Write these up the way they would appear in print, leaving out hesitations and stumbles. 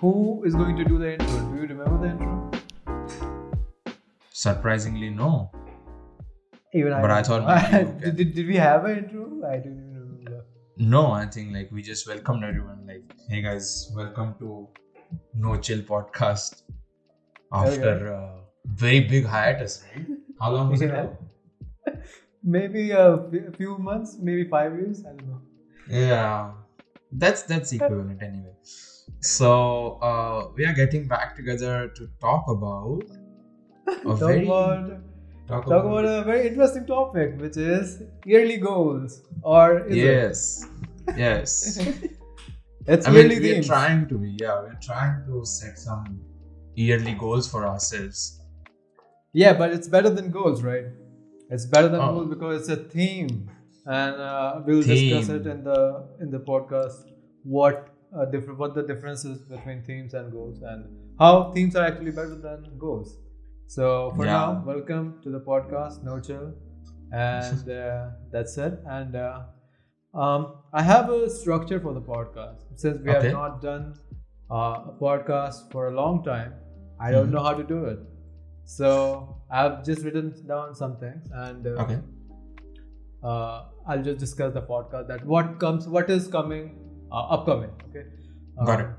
who is going to do the intro? Do you remember the intro? Surprisingly, no. Even But I thought maybe you can. did we have an intro? I don't even remember. No, I think like we just welcomed everyone. Like, hey guys, welcome to No Chill Podcast after a very big hiatus, right? How long was it? Yeah. Maybe a few months, maybe 5 years. I don't know. Yeah, that's equivalent anyway. So we are getting back together to talk about Talk about a very interesting topic, which is yearly goals. Or is yes. it's I mean, yearly we're themes. trying to set some yearly goals for ourselves. Yeah, but it's better than goals, right? It's better than Oh. goals because it's a theme, and we'll discuss it in the podcast. What the difference is between themes and goals, and how themes are actually better than goals. So for now, welcome to the podcast, No Chill, and that's it. And I have a structure for the podcast since we have not done a podcast for a long time. I don't know how to do it. So I've just written down some things, and I'll just discuss the podcast that what is coming, upcoming. Okay. Got it.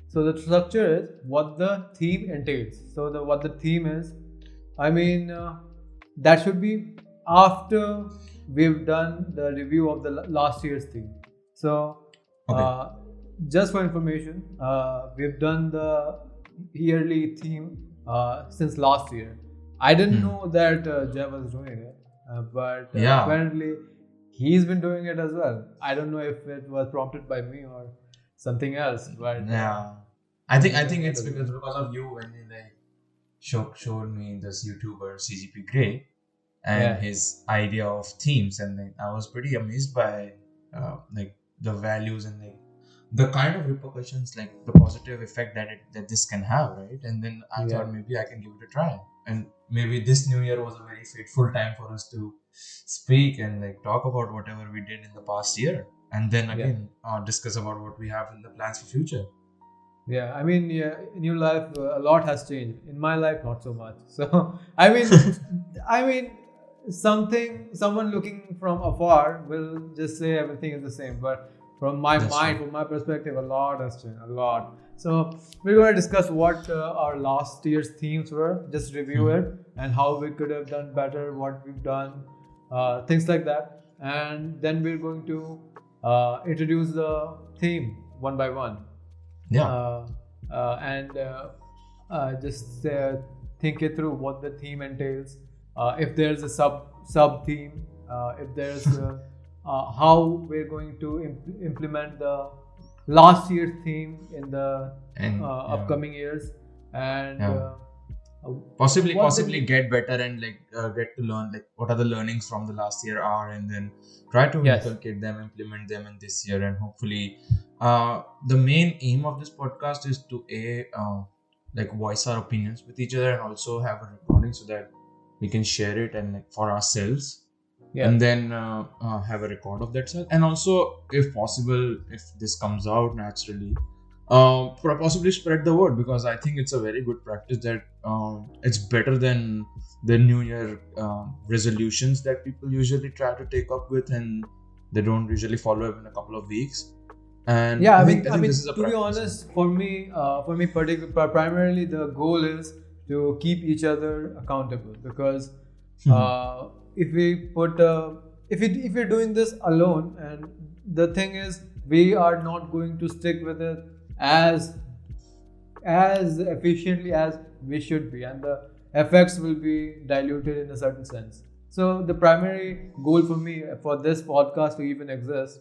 So the structure is what the theme entails. So what the theme is, I mean, that should be after we've done the review of the last year's theme. So just for information, we've done the yearly theme since last year. I didn't know that Jai was doing it, but apparently he's been doing it as well. I don't know if it was prompted by me or something else, but I think it's because of you when you like showed me this YouTuber CGP Grey and his idea of themes, and like I was pretty amazed by like the values and like the kind of repercussions, like the positive effect that this can have, right? And then I thought maybe I can give it a try, and maybe this new year was a very fateful time for us to speak and like talk about whatever we did in the past year, and then again discuss about what we have in the plans for future. Yeah, I mean, in your life, a lot has changed. In my life, not so much. So, I mean, someone looking from afar will just say everything is the same. But from my mind, from my perspective, a lot has changed. A lot. So, we're going to discuss what our last year's themes were. Just review it and how we could have done better, what we've done, things like that. And then we're going to introduce the theme one by one. Just think it through what the theme entails. If there's a sub theme, if there's how we're going to implement the last year's theme in the upcoming years, and possibly get better and like get to learn like what are the learnings from the last year are, and then try to inculcate them, implement them in this year, and hopefully the main aim of this podcast is to like voice our opinions with each other and also have a recording so that we can share it and like for ourselves, and then have a record of that stuff. And also, if possible, if this comes out naturally, possibly spread the word, because I think it's a very good practice that it's better than the New Year resolutions that people usually try to take up with, and they don't usually follow up in a couple of weeks. And I mean, this is a to be honest, for me, primarily the goal is to keep each other accountable, because if we're doing this alone, and the thing is, we are not going to stick with it as efficiently as we should be, and the effects will be diluted in a certain sense. So the primary goal for me for this podcast to even exist,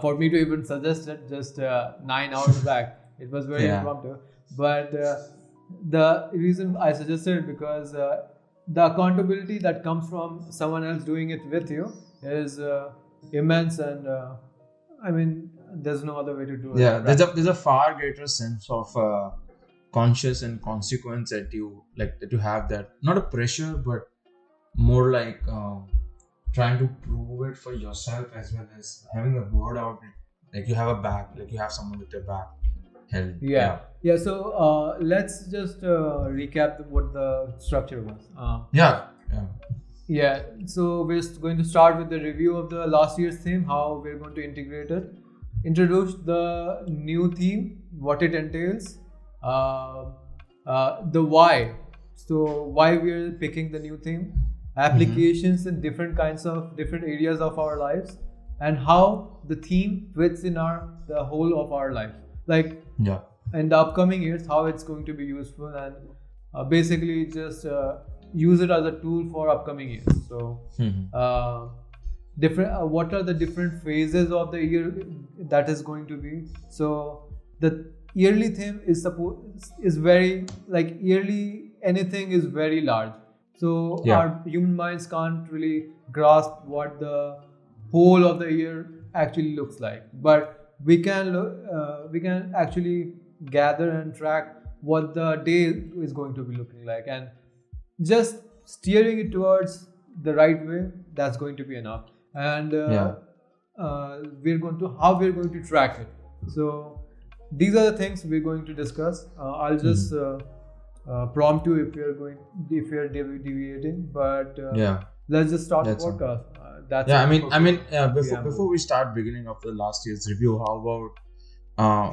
for me to even suggest it just 9 hours back, it was very impromptu. But the reason I suggested it because the accountability that comes from someone else doing it with you is immense, and I mean, there's no other way to do it. Yeah, there's a far greater sense of conscious and consequence that you have, that not a pressure but more like trying to prove it for yourself, as well as having a word out, like you have a back, like you have someone with your back, held. Yeah. So let's just recap what the structure was. Yeah. Yeah. So we're going to start with the review of the last year's theme, how we're going to integrate it, introduce the new theme, what it entails, the why. So why we're picking the new theme, applications in different areas of our lives, and how the theme fits in the whole of our life. Like in the upcoming years, how it's going to be useful, and basically just use it as a tool for upcoming years. So what are the different phases of the year that is going to be? So the yearly theme is very, like, yearly anything is very large. So our human minds can't really grasp what the whole of the year actually looks like, but we can actually gather and track what the day is going to be looking like, and just steering it towards the right way, that's going to be enough. And how we're going to track it. So these are the things we're going to discuss. I'll just prompt you if you're deviating, but let's just start the podcast. Before we start beginning of the last year's review, how about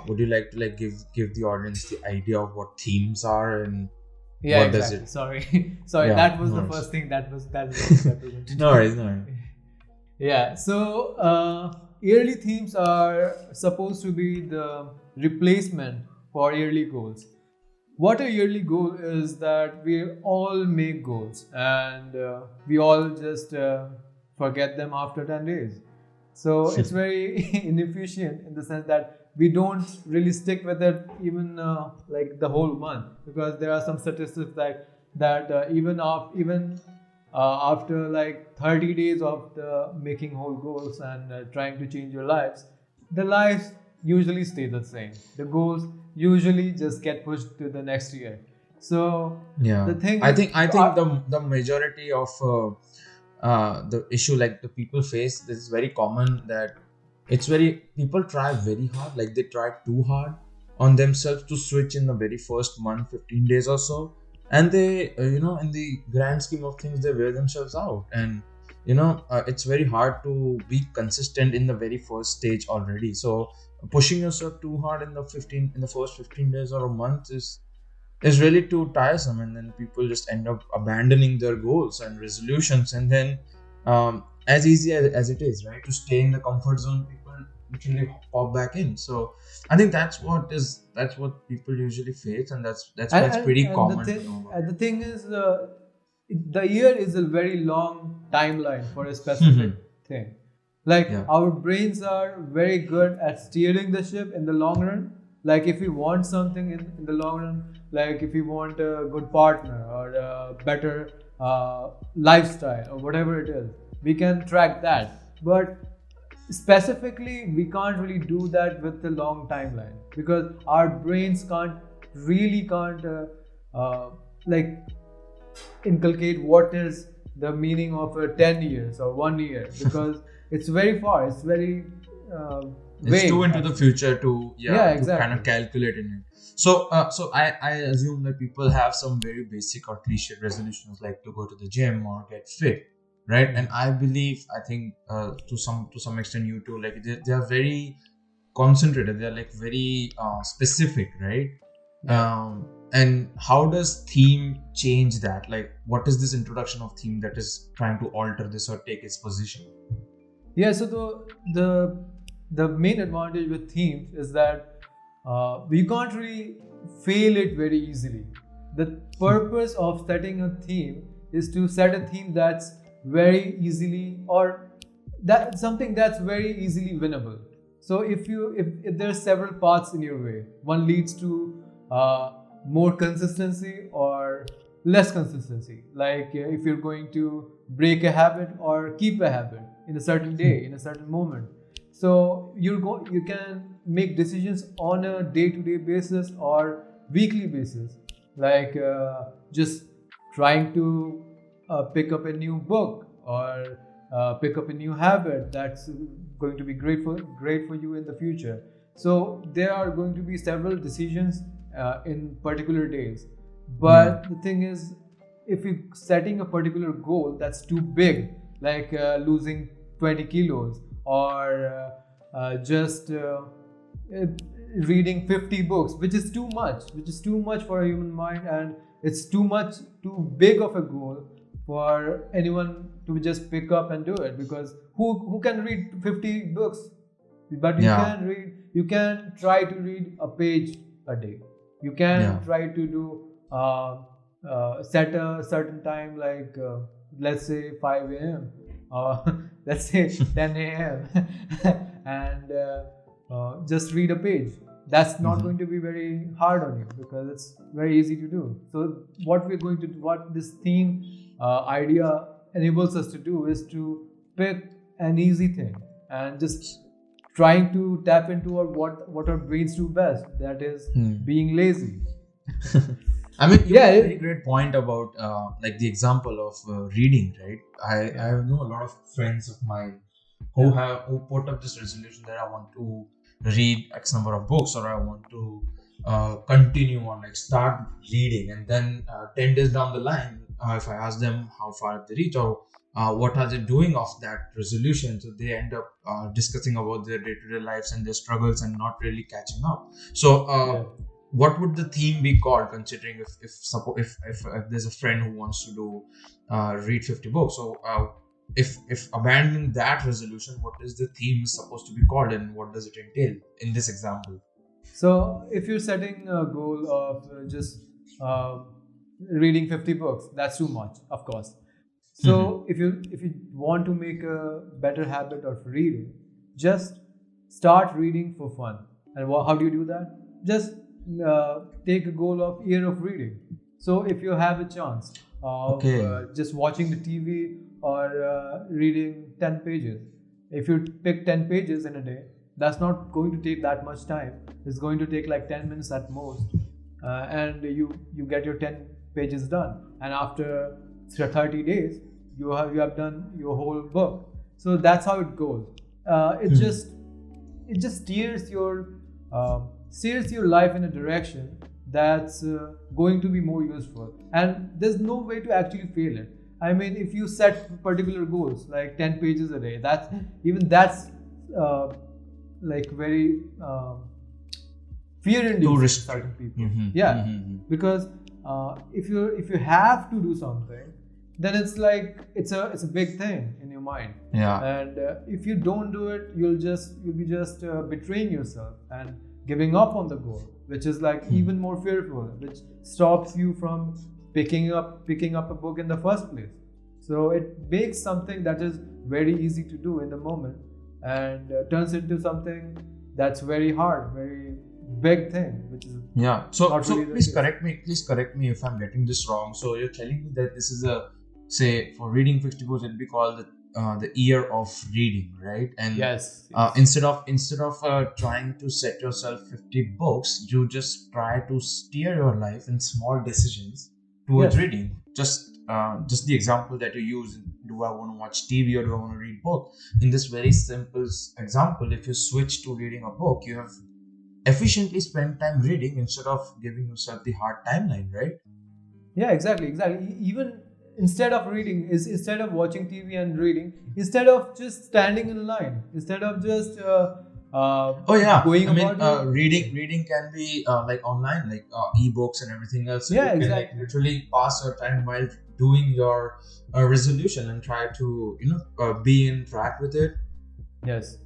would you like to give the audience the idea of what themes are and what does it? Sorry, that was the first thing that was No worries. Yeah, so yearly themes are supposed to be the replacement for yearly goals. What a yearly goal is that we all make goals, and we all just forget them after 10 days. So it's very inefficient in the sense that we don't really stick with it even like the whole month, because there are some statistics that even after like 30 days of making whole goals and trying to change your lives, the lives usually stay the same. The goals usually just get pushed to the next year. So the thing I think the majority of the issue, like, the people face, this is very common, that people try very hard, like they try too hard on themselves to switch in the very first month, 15 days or so, and they in the grand scheme of things, they wear themselves out, and it's very hard to be consistent in the very first stage already. So pushing yourself too hard in the first 15 days or a month is really too tiresome, and then people just end up abandoning their goals and resolutions, and then as easy as it is, right, to stay in the comfort zone, people literally pop back in. So I think that's what people usually face, and that's pretty common. The thing is, the year is a very long timeline for a specific thing. Like our brains are very good at steering the ship in the long run. Like if we want something in the long run, like if we want a good partner or a better lifestyle or whatever it is, we can track that. But specifically, we can't really do that with the long timeline, because our brains can't like inculcate what is the meaning of 10 years or 1 year, because it's very far, it's very it's too into the future to exactly. to kind of calculate in it. So I assume that people have some very basic or cliche resolutions, like to go to the gym or get fit, right? And I think to some extent you too, like they are very concentrated, they're like very specific, right? And how does theme change that? Like, what is this introduction of theme that is trying to alter this or take its position? Yeah, so the main advantage with themes is that we can't really fail it very easily. The purpose of setting a theme is to set a theme that's very easily, or that something that's very easily winnable. So if there are several paths in your way, one leads to more consistency or less consistency. Like if you're going to break a habit or keep a habit in a certain day, in a certain moment. So you can make decisions on a day-to-day basis or weekly basis, like just trying to pick up a new book or pick up a new habit that's going to be great for you in the future. So there are going to be several decisions in particular days. But the thing is, if you're setting a particular goal that's too big, like losing 20 kilos or just reading 50 books, which is too much for a human mind, and it's too big of a goal for anyone to just pick up and do it, because who can read 50 books? But you can try to read a page a day. You can try to do set a certain time, like let's say 5 a.m. or let's say 10 a.m. and just read a page. That's not going to be very hard on you, because it's very easy to do. So what this theme idea enables us to do is to pick an easy thing and just trying to tap into what our brains do best. That is being lazy. I mean, you have a very great point about like the example of reading, right? I know a lot of friends of mine who put up this resolution that I want to read X number of books, or I want to continue on, like start reading, and then 10 days down the line, if I ask them how far they reach or what are they doing of that resolution, so they end up discussing about their day-to-day lives and their struggles and not really catching up. So what would the theme be called, considering if there's a friend who wants to do read 50 books? So if abandoning that resolution, what is the theme supposed to be called, and what does it entail in this example? So if you're setting a goal of just reading 50 books, that's too much, of course. So if you want to make a better habit of reading, just start reading for fun. And how do you do that? Just take a goal of year of reading. So if you have a chance of just watching the TV or reading 10 pages, if you pick 10 pages in a day, that's not going to take that much time. It's going to take like 10 minutes at most, and you get your 10 pages done. And after 30 days, you have done your whole book. So that's how it goes. It just steers your life in a direction that's going to be more useful, and there's no way to actually fail it. I mean, if you set particular goals like 10 pages a day, that's like very fear-inducing to certain people. Because if you have to do something, then it's like it's a big thing in your mind. And if you don't do it, you'll be just betraying yourself and giving up on the goal, which is like even more fearful, which stops you from picking up a book in the first place. So it makes something that is very easy to do in the moment and turns into something that's very hard, very big thing, which is So really please correct me if I'm getting this wrong. So you're telling me that this is say for reading 50 books, it'll be called the year of reading, right? And yes. Instead of trying to set yourself 50 books, you just try to steer your life in small decisions towards reading. Just the example that you use, do I want to watch TV or do I want to read book? In this very simple example, if you switch to reading a book, you have efficiently spent time reading instead of giving yourself the hard timeline, right? Yeah, exactly. Even instead of watching TV and reading, instead of just standing in line, instead of just going about reading can be like online, like ebooks and everything else. So you can like literally pass your time while doing your resolution and try to be in track with it. Yes.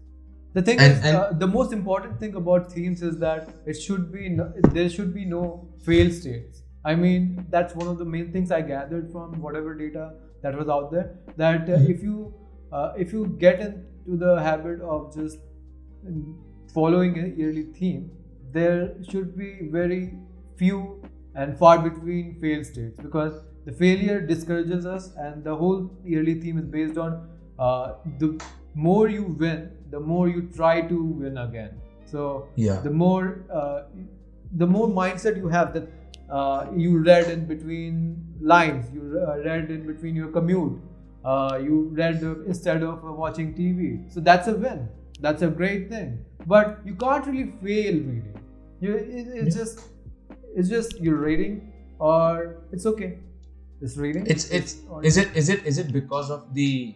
The thing is, the most important thing about themes is that there should be no fail states. I mean, that's one of the main things I gathered from whatever data that was out there. That if you get into the habit of just following a yearly theme, there should be very few and far between fail states, because the failure discourages us, and the whole yearly theme is based on the more you win, the more you try to win again. So the more mindset you have that you read in between lines, you read in between your commute, you read instead of watching TV. So that's a win, That's a great thing. But you can't really fail reading. It's just you're reading, or it's okay. It's reading. Is it because of the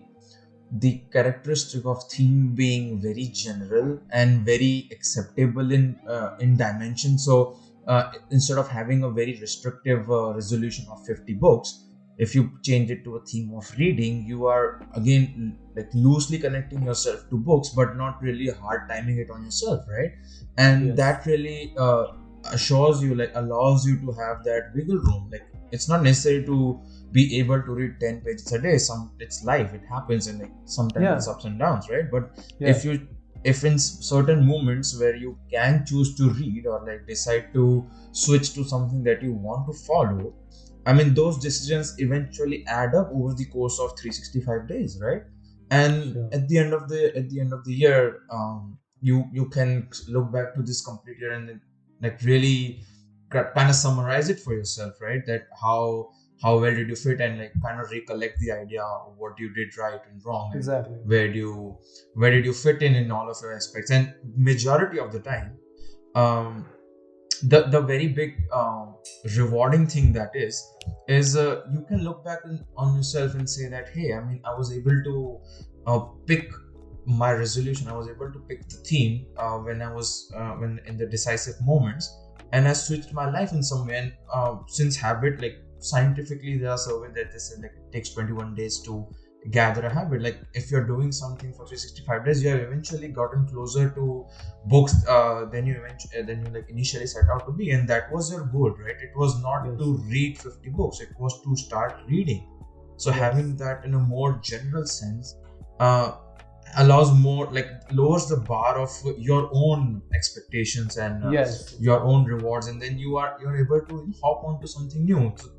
characteristic of theme being very general and very acceptable in dimension? So instead of having a very restrictive resolution of 50 books, if you change it to a theme of reading, you are again like loosely connecting yourself to books, but not really hard timing it on yourself, right? And Yes. that really assures you, like allows you to have that wiggle room. Like it's not necessary to be able to read 10 pages a day. It's life, it happens, and like sometimes it's ups and downs, right? But if in certain moments where you can choose to read, or like decide to switch to something that you want to follow, I mean, those decisions eventually add up over the course of 365 days, right? And at the end of the year, you can look back to this complete year and like really kind of summarize it for yourself, right? That how well did you fit, and like kind of recollect the idea of what you did right and wrong, and Exactly. where did you fit in all of your aspects. And majority of the time, the very big rewarding thing that is you can look back on yourself and say that, hey, I mean, I was able to pick my resolution, I was able to pick the theme when in the decisive moments, and I switched my life in some way. And since habit, like scientifically there are surveys that they say like it takes 21 days to gather a habit. Like if you're doing something for 365 days, you have eventually gotten closer to books than you like initially set out to be, and that was your goal, right? It was not to read 50 books, it was to start reading. So having that in a more general sense allows more, like lowers the bar of your own expectations and your own rewards, and then you're able to hop onto something new. So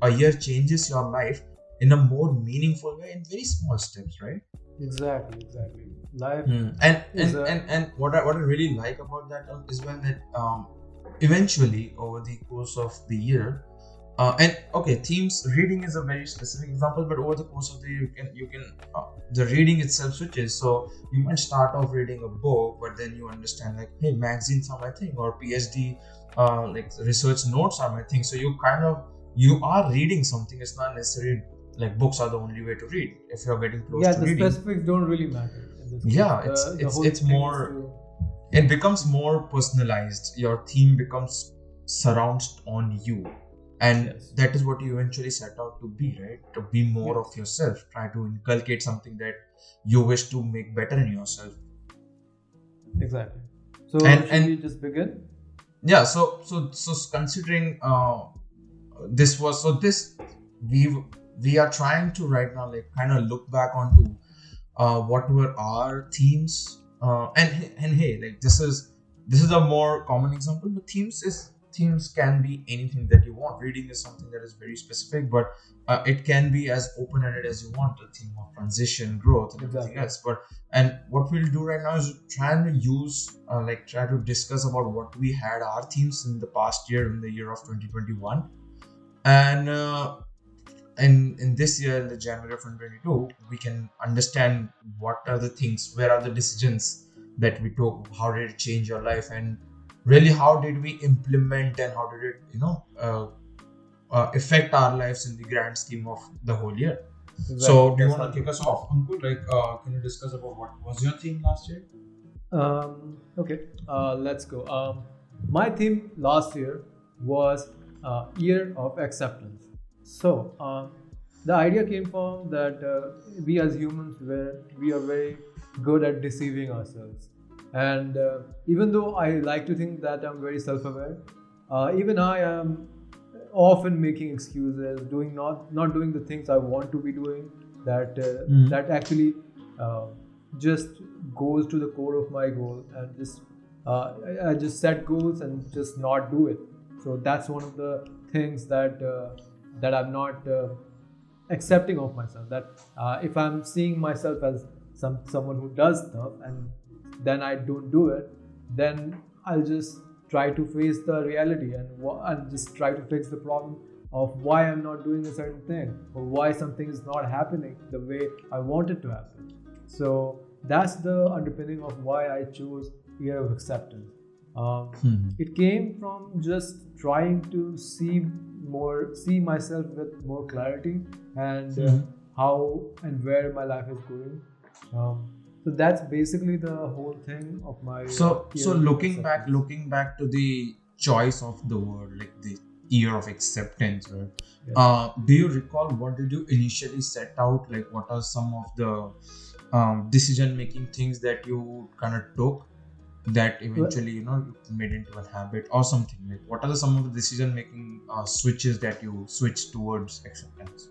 a year changes your life in a more meaningful way in very small steps, right? Exactly. Life. And what I really like about that is when that eventually over the course of the year, and okay, themes reading is a very specific example, but over the course of the year you can the reading itself switches. So you might start off reading a book, but then you understand like, hey, magazines are my thing, or PhD like research notes are my thing. So you are reading something. It's not necessarily like books are the only way to read. If you're getting close to reading, the specifics don't really matter. It's more. It becomes more personalized. Your theme surrounds on you, and that is what you eventually set out to be, right? To be more of yourself. Try to inculcate something that you wish to make better in yourself. Exactly. So should we just begin? Yeah. So considering we are trying to right now like kind of look back onto what were our themes, and hey, like this is a more common example, but themes can be anything that you want. Reading is something that is very specific, but it can be as open-ended as you want, a theme of transition, growth, and everything else. And what we'll do right now is try to discuss about what we had our themes in the past year, in the year of 2021, and in this year, in the January of 2022, we can understand what are the things, where are the decisions that we took, how did it change your life, and really how did we implement, and how did it affect our lives in the grand scheme of the whole year. Exactly. So do you want to kick us off, Ankur? Like can you discuss about what was your theme last year? Okay, let's go. My theme last year was year of acceptance. So the idea came from that we as humans, we are very good at deceiving ourselves, and even though I like to think that I'm very self-aware, even I am often making excuses, not doing the things I want to be doing, that actually just goes to the core of my goal, and just I just set goals and just not do it. So that's one of the things that I'm not accepting of myself. That if I'm seeing myself as someone who does stuff and then I don't do it, then I'll just try to face the reality and just try to fix the problem of why I'm not doing a certain thing, or why something is not happening the way I want it to happen. So that's the underpinning of why I chose Year of Acceptance. It came from just trying to see myself with more clarity, and how and where my life is going. So that's basically the whole thing of my. So looking back to the choice of the word, like the year of acceptance, right? Yeah. Do you recall what did you initially set out? Like, what are some of the decision making things that you kind of took that eventually you made into a habit or something? Like, what are some of the decision making switches that you switched towards acceptance?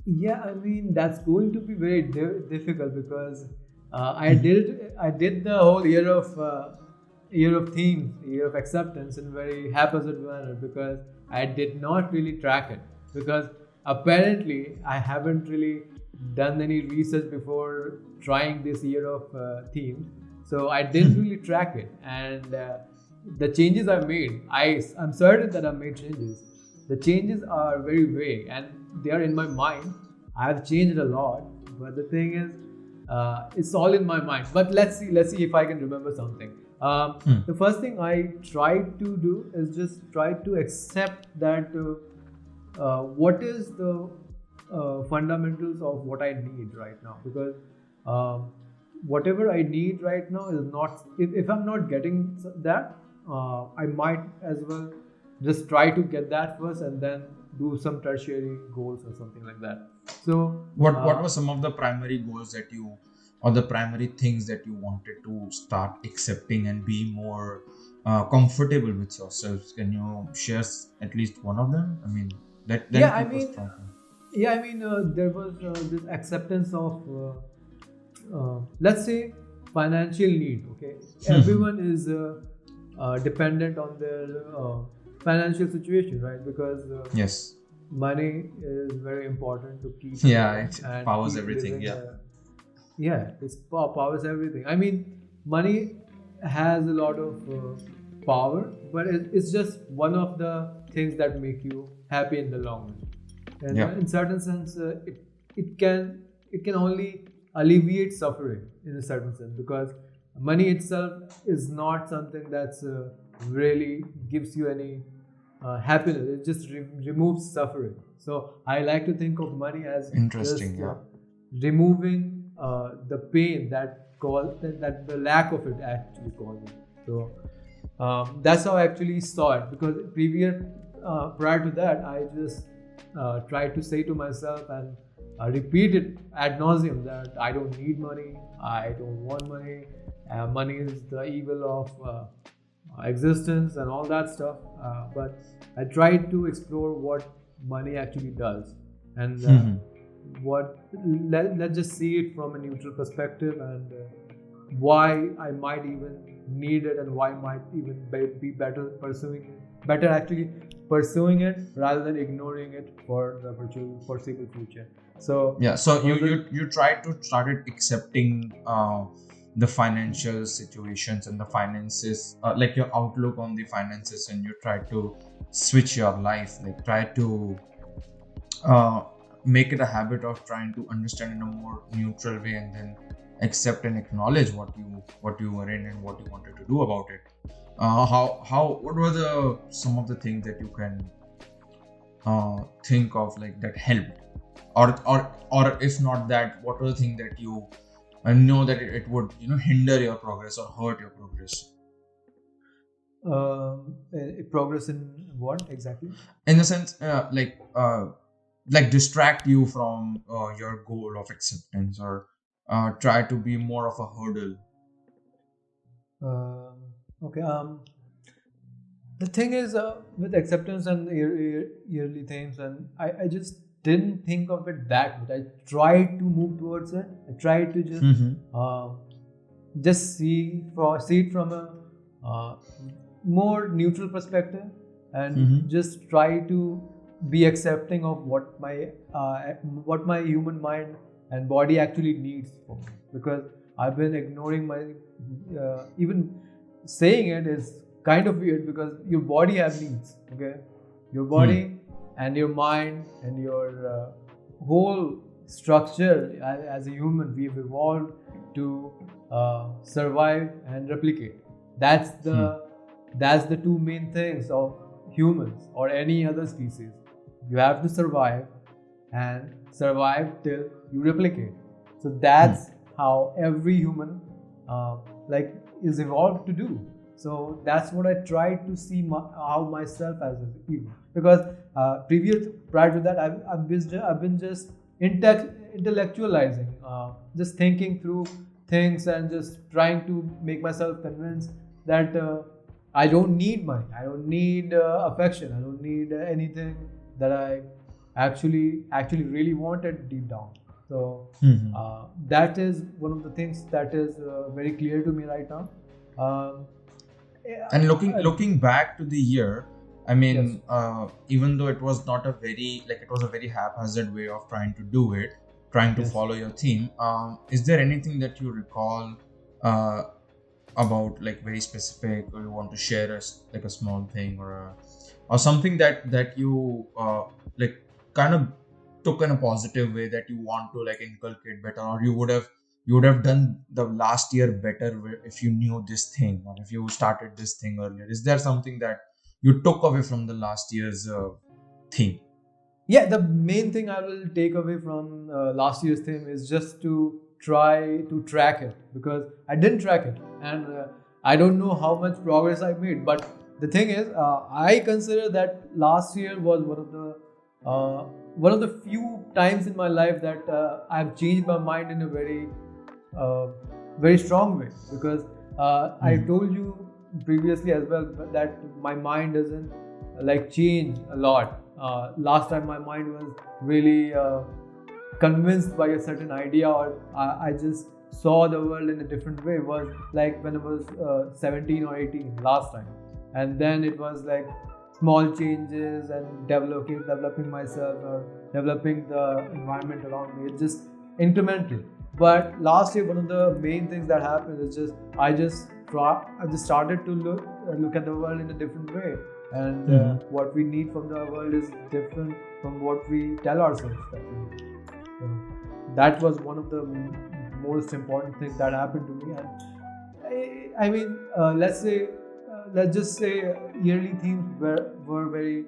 Yeah, I mean that's going to be very difficult because I did the whole year of themes, year of acceptance in a very haphazard manner because I did not really track it, because apparently I haven't really done any research before trying this year of themes, so I didn't really track it, and the changes I made, I'm certain that I made changes. The changes are very vague and they are in my mind. I have changed a lot, but the thing is, it's all in my mind. But let's see if I can remember something. The first thing I tried to do is just try to accept that what is the fundamentals of what I need right now, because whatever I need right now is not. If I'm not getting that, I might as well just try to get that first and then do some tertiary goals or something like that. So what were some of the primary goals that you, or the primary things that you wanted to start accepting and be more comfortable with yourselves? Can you share at least one of them? I mean, that yeah, keep us talking. there was this acceptance of let's say financial need. Okay, everyone is dependent on their financial situation, right? Because Yes. money is very important to keep Yeah, going it and powers keep everything. living. Yeah. Yeah, it's powers everything. I mean, money has a lot of power, but it's just one of the things that make you happy in the long run. And Yeah. in certain sense, it can only alleviate suffering in a certain sense, because money itself is not something that's really gives you any happiness. It just removes suffering. So I like to think of money as Interesting. just Yeah. removing the pain that the lack of it actually causes. So that's how I actually saw it, because prior to that, I just tried to say to myself and repeat it ad nauseum that I don't need money, I don't want money, money is the evil of existence and all that stuff. But I tried to explore what money actually does, and let's just see it from a neutral perspective, and why I might even need it, and why might even be better actually pursuing it rather than ignoring it for the foreseeable future. So Yeah. So you try to started accepting the financial situations and the finances, like your outlook on the finances, and you try to switch your life, like try to uh, make it a habit of trying to understand in a more neutral way, and then accept and acknowledge what you were in and what you wanted to do about it. How what were the some of the things that you can think of, like, that helped, or if not that, what are the things that you know that it would hinder your progress or hurt your progress? progress in what exactly? In the sense, like distract you from your goal of acceptance, or try to be more of a hurdle. Okay. The thing is, with acceptance and yearly themes, and I just didn't think of it that much. I tried to move towards it. I tried to just see it from a more neutral perspective, and just try to be accepting of what my human mind and body actually needs for me, because I've been ignoring my even saying it is kind of weird, because your body has needs. Okay, your body and your mind and your whole structure as a human, we've evolved to survive and replicate. That's the two main things of humans or any other species. You have to survive and survive till you replicate. So that's how every human is evolved to do. So that's what I try to see how myself as a human. Because prior to that, I've been just intellectualizing, just thinking through things and just trying to make myself convinced that I don't need money, I don't need affection, I don't need anything that I actually really wanted deep down. So that is one of the things that is very clear to me right now. And looking back to the year, I mean, yes. Even though it was not a very it was a very haphazard way of trying to do it, trying to yes. follow your theme. Is there anything that you recall about very specific, or you want to share a small thing or something that you kind of took in a positive way that you want to inculcate better, or you would have done the last year better if you knew this thing, or if you started this thing earlier? Is there something that you took away from the last year's theme? Yeah, the main thing I will take away from last year's theme is just to try to track it, because I didn't track it, and I don't know how much progress I made. But the thing is, I consider that last year was one of the few times in my life that I've changed my mind in a very strong way, because I told you previously as well that my mind doesn't change a lot. Last time my mind was really convinced by a certain idea, or I just saw the world in a different way, was when I was 17 or 18 last time. And then it was small changes and developing myself or developing the environment around me. It's just incremental. But last year, one of the main things that happened is I just started to look at the world in a different way, and what we need from the world is different from what we tell ourselves that we need. So that was one of the most important things that happened to me. And I mean, let's just say yearly themes were very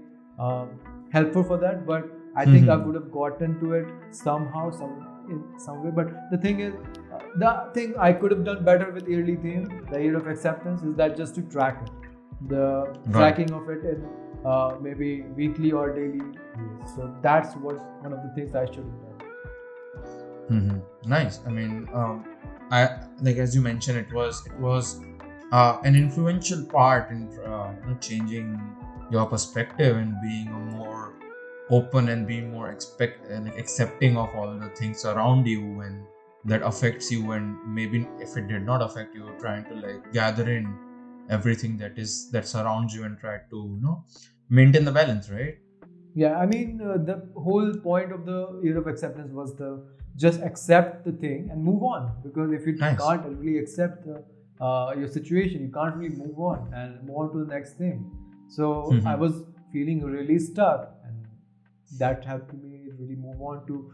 helpful for that, but I think I would have gotten to it somehow, in some way. But the thing is, the thing I could have done better with yearly theme, the year of acceptance, is that just to track it, the tracking of it in maybe weekly or daily use. So that's one of the things I should have done. Nice. I mean, I as you mentioned, it was an influential part in changing your perspective and being a more open and being more accepting of all the things around you and that affects you, and maybe if it did not affect you, trying to gather in everything that surrounds you and try to maintain the balance, right? Yeah, I mean, the whole point of the year of acceptance was just accept the thing and move on, because if you can't really accept your situation, you can't really move on and move on to the next thing. So I was feeling really stuck, and that helped me really move on to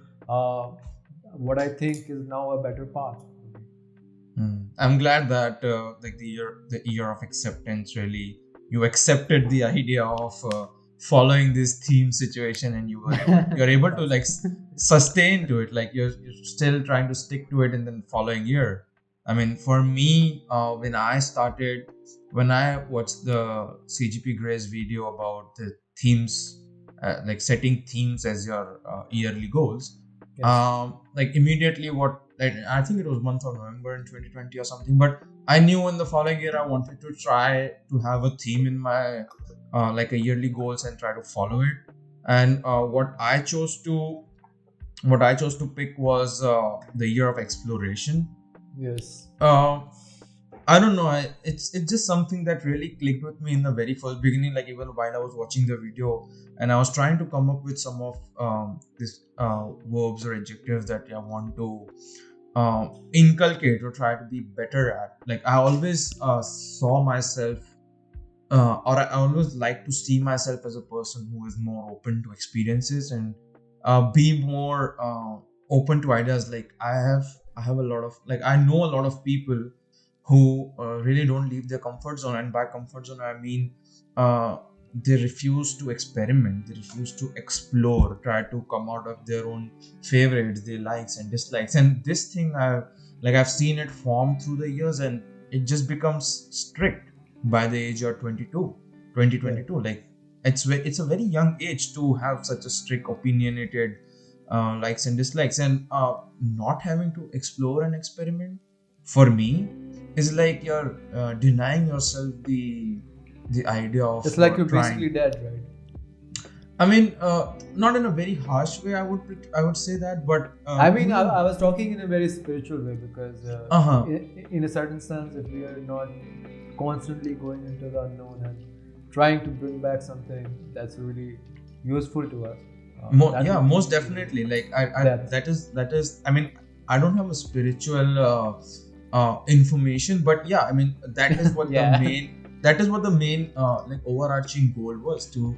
what I think is now a better path. I'm glad that the year of acceptance, really you accepted the idea of following this theme situation, and you're able to sustain to it, you're still trying to stick to it in the following year. I mean, for me, when I watched the CGP Gray's video about the themes, setting themes as your yearly goals, yes. Immediately I think it was month of November in 2020 or something, but I knew in the following year I wanted to try to have a theme in my a yearly goals and try to follow it. And what I chose to pick was the year of exploration. Yes. I don't know. It's just something that really clicked with me in the very first beginning. Even while I was watching the video, and I was trying to come up with some of these verbs or adjectives that I want to inculcate or try to be better at. I always saw myself, or I always like to see myself as a person who is more open to experiences and be more open to ideas. Like I have a lot of, like, I know a lot of people who really don't leave their comfort zone, and by comfort zone I mean uh, they refuse to experiment, they refuse to explore, try to come out of their own favorites, their likes and dislikes. And this thing I've seen it form through the years, and it just becomes strict by the age of 22, 2022. Like, it's a very young age to have such a strict, opinionated likes and dislikes, and not having to explore and experiment, for me, is like you're denying yourself the idea of It's like you're trying. basically dead, right? I mean, not in a very harsh way, I would say that, but I mean, I was talking in a very spiritual way, because in a certain sense, if we are not constantly going into the unknown and trying to bring back something that's really useful to us, most definitely. Like, that is. I mean, I don't have a spiritual information, but yeah, I mean, that is what the main like overarching goal was, to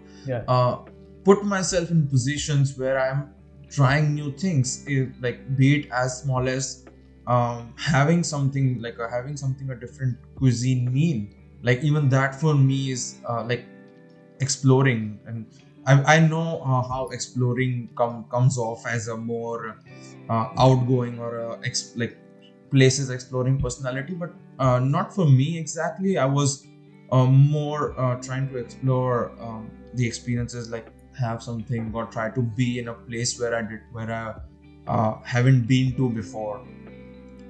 put myself in positions where I'm trying new things, like, be it as small as having something a different cuisine meal. Like, even that for me is like exploring. And I know how exploring comes off as a more outgoing or like places exploring personality, but not for me exactly. I was more trying to explore the experiences, like have something or try to be in a place where I haven't been to before.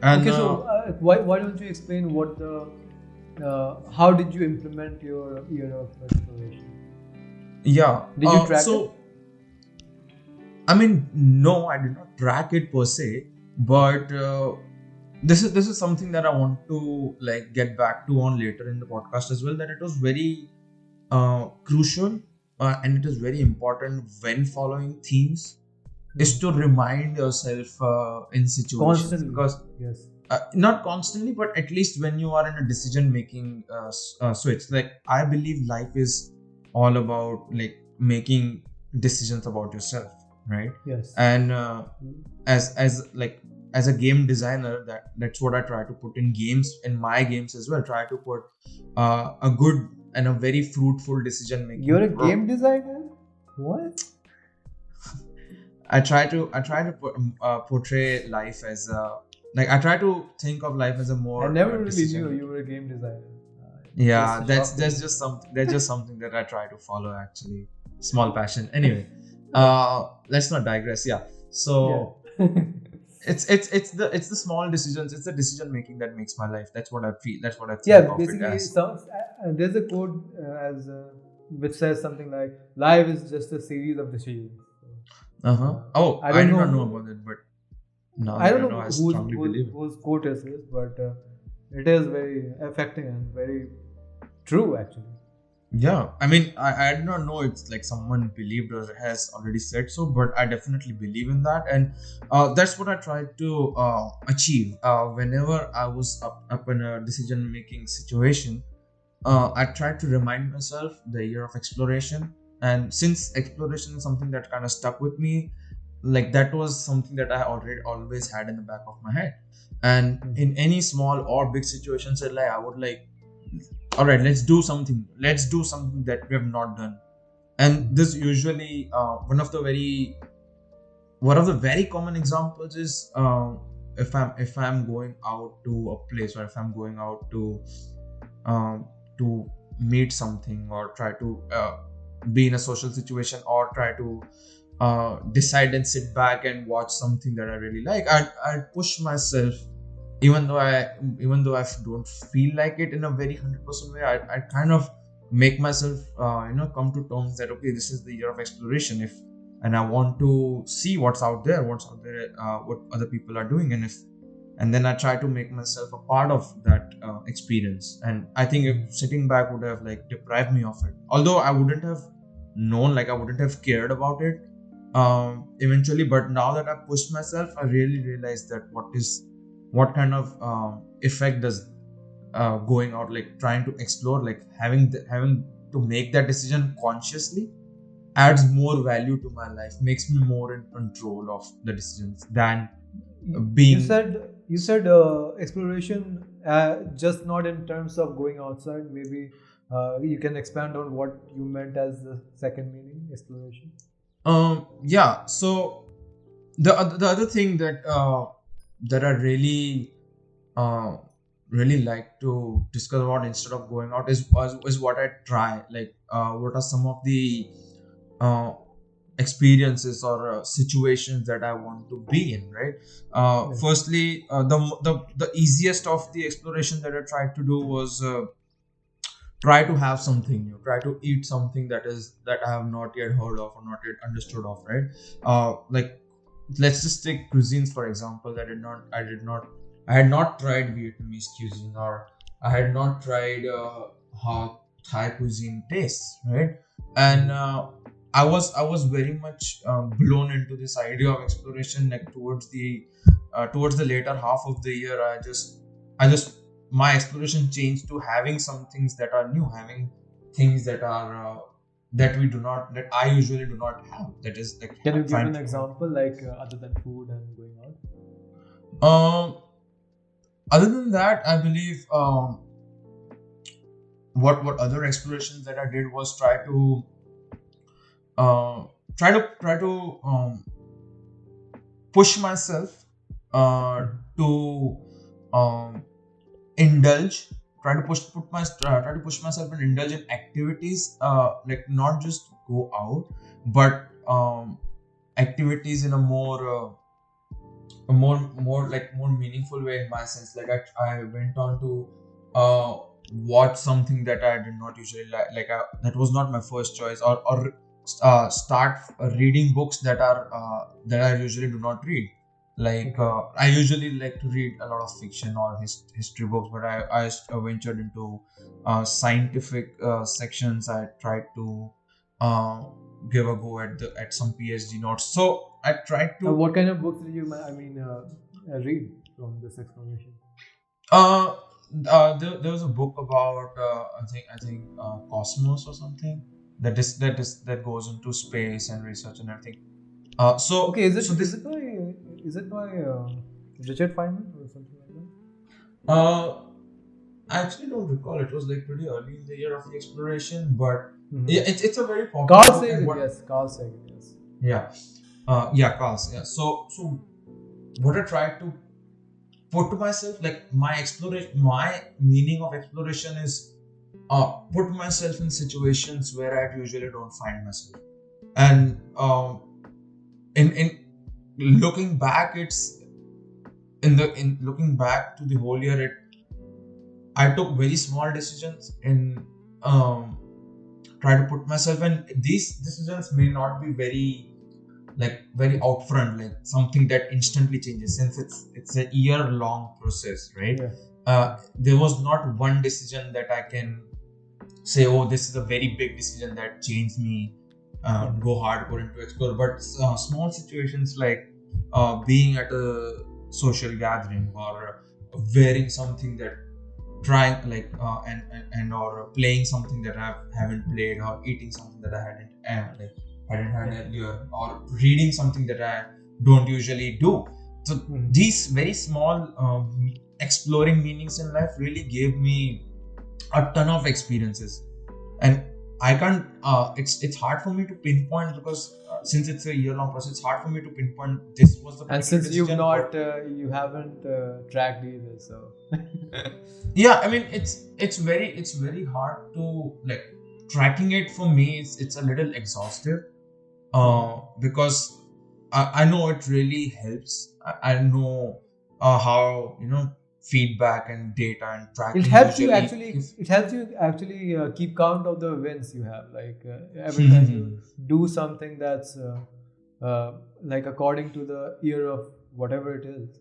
And okay, so why don't you explain what the how did you implement your year of exploration? Yeah. Did you track so it? I mean, no, I did not track it per se, but this is something that I want to, like, get back to on later in the podcast as well. That it was very crucial, and it is very important when following themes, is to remind yourself in situations, Constantly. because Yes. not constantly, but at least when you are in a decision making switch. Like, I believe life is all about, like, making decisions about yourself, right? Yes. And as a game designer, that's what I try to put in my games as well. Try to put a good and a very fruitful decision making. You're a game designer? What? I try to portray life as like, I try to think of life as a more. I never really knew you were a game designer. Yeah, that's just something that I try to follow, actually. Small passion. Anyway, let's not digress. Yeah. So it's the small decisions. It's the decision making that makes my life. That's what I feel. That's what I think. Yeah, of basically, it as. there's a quote which says something like, "Life is just a series of decisions." Oh, I did not know about it, but now I that don't know I strongly believe it. whose quote is this, but it is very affecting and very true, actually. Yeah, I mean, I do not know it's like someone believed or has already said so, but I definitely believe in that, and that's what I tried to achieve whenever I was up in a decision making situation. I tried to remind myself the year of exploration, and since exploration is something that kind of stuck with me, like, that was something that I always had in the back of my head. And in any small or big situations in life, I would like, all right, let's do something that we have not done. And this usually one of the very common examples is if I'm going out to a place, or if I'm going out to meet something, or try to be in a social situation, or try to decide and sit back and watch something that I really like. I push myself, even though I don't feel like it in a very 100% way. I kind of make myself come to terms that, okay, this is the year of exploration, and I want to see what's out there, what other people are doing, and then I try to make myself a part of that experience. And I think if sitting back would have, like, deprived me of it, although I wouldn't have known, like, I wouldn't have cared about it eventually. But now that I pushed myself, I really realized that what kind of effect does going out, like trying to explore, like having to make that decision consciously, adds more value to my life, makes me more in control of the decisions than being. You said exploration, just not in terms of going outside. Maybe you can expand on what you meant as the second meaning, exploration. Yeah. So the other thing that I uh, really like to discuss about instead of going out is what I try. Like, what are some of the uh, experiences or situations that I want to be in, right? Yes. Firstly, the easiest of the exploration that I tried to do was try to have something new, try to eat something that I have not yet heard of or not yet understood of, right? Like, let's just take cuisines for example. I had not tried Vietnamese cuisine, or I had not tried how Thai cuisine tastes, right? And I was very much blown into this idea of exploration. Like, towards the later half of the year, I just my exploration changed to having some things that are new, having things that are that I usually do not have. That is like Can you give trying an to. example, like other than food and going out? Um, Other than that, I believe what other explorations that I did was uh, try to push myself to um, indulge try to push myself and indulge in activities, like not just go out, but activities in a more meaningful way, in my sense. Like, I went on to uh, watch something that I did not usually that was not my first choice, or start reading books that I usually do not read. Like, I usually like to read a lot of fiction or history books, but I ventured into scientific sections. I tried to uh, give a go at some PhD notes. So I tried to. What kind of books did you, read from this exploration? Uh, there was a book about I think Cosmos or something that goes into space and research and everything. Okay, is it by Richard Feynman or something like that? Uh, I actually don't recall. It was like pretty early in the year of the exploration, but yeah, it's a very popular Carl book. Sagan, yes. Carl Sagan, yes. Yeah, Carl's, yeah. So what I tried to put to myself, like, my meaning of exploration is put myself in situations where I usually don't find myself. And in looking back, it's in looking back to the whole year, I took very small decisions in um, try to put myself, and these decisions may not be very upfront, like something that instantly changes, since it's a year long process, right? Yeah. There was not one decision that I can say, oh, this is a very big decision that changed me, go hardcore into explore. But small situations, like being at a social gathering, or wearing something that trying like and or playing something that I haven't played, or eating something that I hadn't had earlier, or reading something that I don't usually do. So these very small exploring meanings in life really gave me a ton of experiences. And I can't it's hard for me to pinpoint, because since it's a year long process, it's hard for me to pinpoint this was the And particular since you've decision, not, but you haven't tracked either, so. yeah, I mean, it's very hard to, like, tracking it. For me, it's a little exhaustive, because I know it really helps. I know how, feedback and data and tracking usually It helps you actually keep count of the wins you have. Like every time you do something that's like according to the year of whatever it is,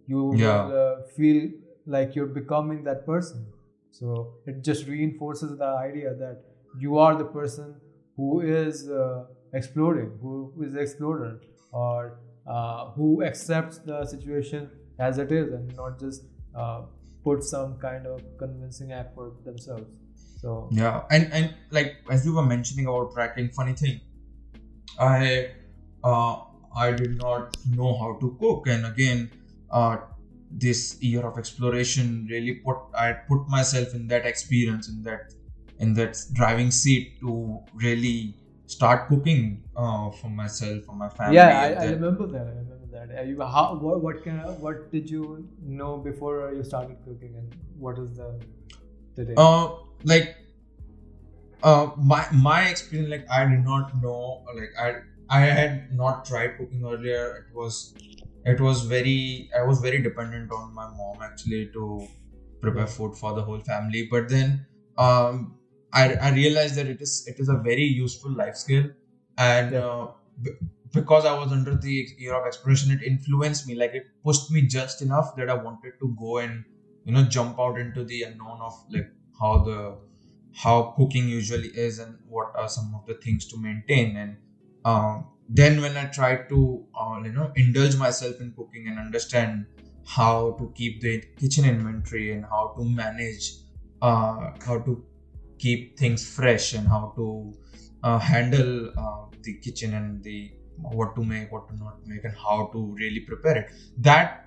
you yeah. will feel like you're becoming that person. So it just reinforces the idea that you are the person who is exploring, who is the explorer, or who accepts the situation as it is, and not just put some kind of convincing act for themselves. So Yeah, and like, as you were mentioning about tracking, funny thing, I uh, I did not know how to cook, and again, this year of exploration really put myself in that experience, in that driving seat to really start cooking for myself, for my Yeah, family, and I then remember that. I remember that. What did you know before you started cooking, and what is the day? like my experience, like I did not know, like I had not tried cooking earlier. It was very, I was very dependent on my mom actually to prepare Yeah. food for the whole family. But then I realized that it is a very useful life skill, and Yeah. b- because I was under the year of exploration, it influenced me, like it pushed me just enough that I wanted to go and jump out into the unknown of like how the how cooking usually is and what are some of the things to maintain. And then when I tried to indulge myself in cooking and understand how to keep the kitchen inventory and how to manage, how to keep things fresh, and how to handle the kitchen, and the what to make, what to not make, and how to really prepare it, that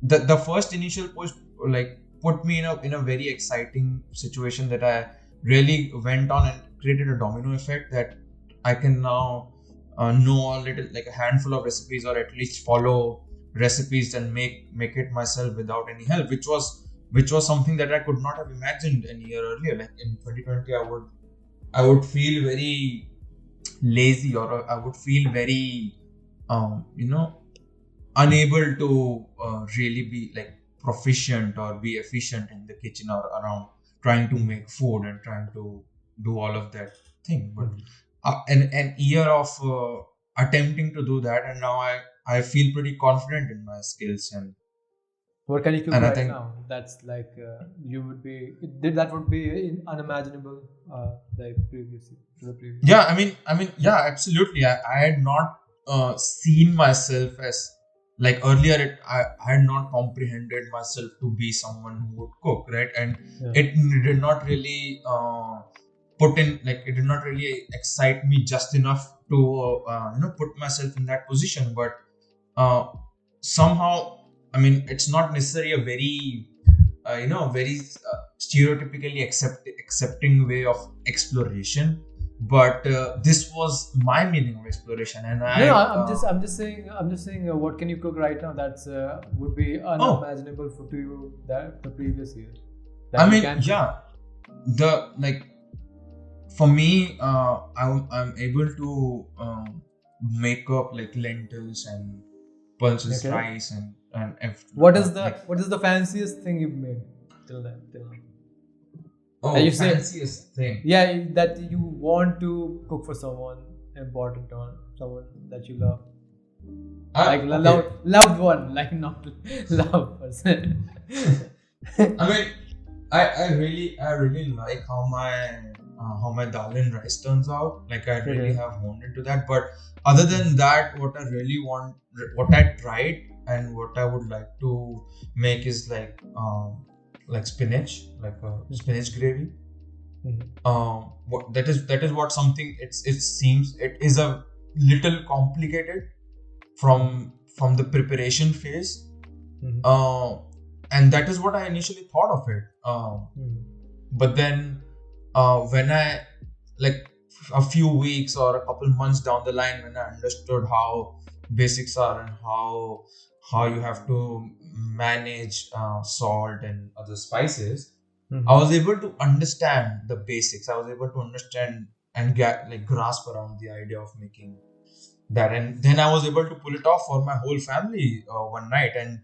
the first initial push like put me in a very exciting situation, that I really went on and created a domino effect, that I can now know a little, like a handful of recipes, or at least follow recipes and make it myself without any help, which was something that I could not have imagined a year earlier. Like in 2020, I would feel very lazy, or I would feel very um, you know unable to really be like proficient or be efficient in the kitchen or around trying to make food and trying to do all of that thing. But Mhm. an year of attempting to do that, and now I feel pretty confident in my skills, What can you cook and I right think, now? That's like you would be. That would be unimaginable. Like previous to the previous. yeah, yeah, absolutely. I had not seen myself as, like earlier, I had not comprehended myself to be someone who would cook, right? And Yeah. it did not really it did not really excite me just enough to put myself in that position. But uh, somehow, I mean, it's not necessarily a very very stereotypically accepting way of exploration, but this was my meaning of exploration, and No, no. I I'm just saying. What can you cook right now? That's would be oh, unimaginable for to you that the previous year I that you mean, can cook. yeah, the like for me, I'm able to make up like lentils and pulses Okay. rice, and like, What is the fanciest thing you've made till then till now? That oh, you say, fanciest thing. yeah, that you want to cook for someone important or someone that you love, like Okay. loved one, like not love person. I mean, I really like how my dal and rice turns out. Like I really Okay. have honed into that. But other than that, what I really want, what I tried, and what I would like to make is like spinach, like a spinach gravy. Mhm. That is what something, it seems it is a little complicated from the preparation phase, Mhm. uh, and that is what I initially thought of it. Mhm. But then when I, like, a few weeks or a couple months down the line, when I understood how basics are, and how you have to manage salt and other spices, I Mhm. was able to understand the basics. I was able to understand and get like grasp around the idea of making that, and then I was able to pull it off for my whole family one night, and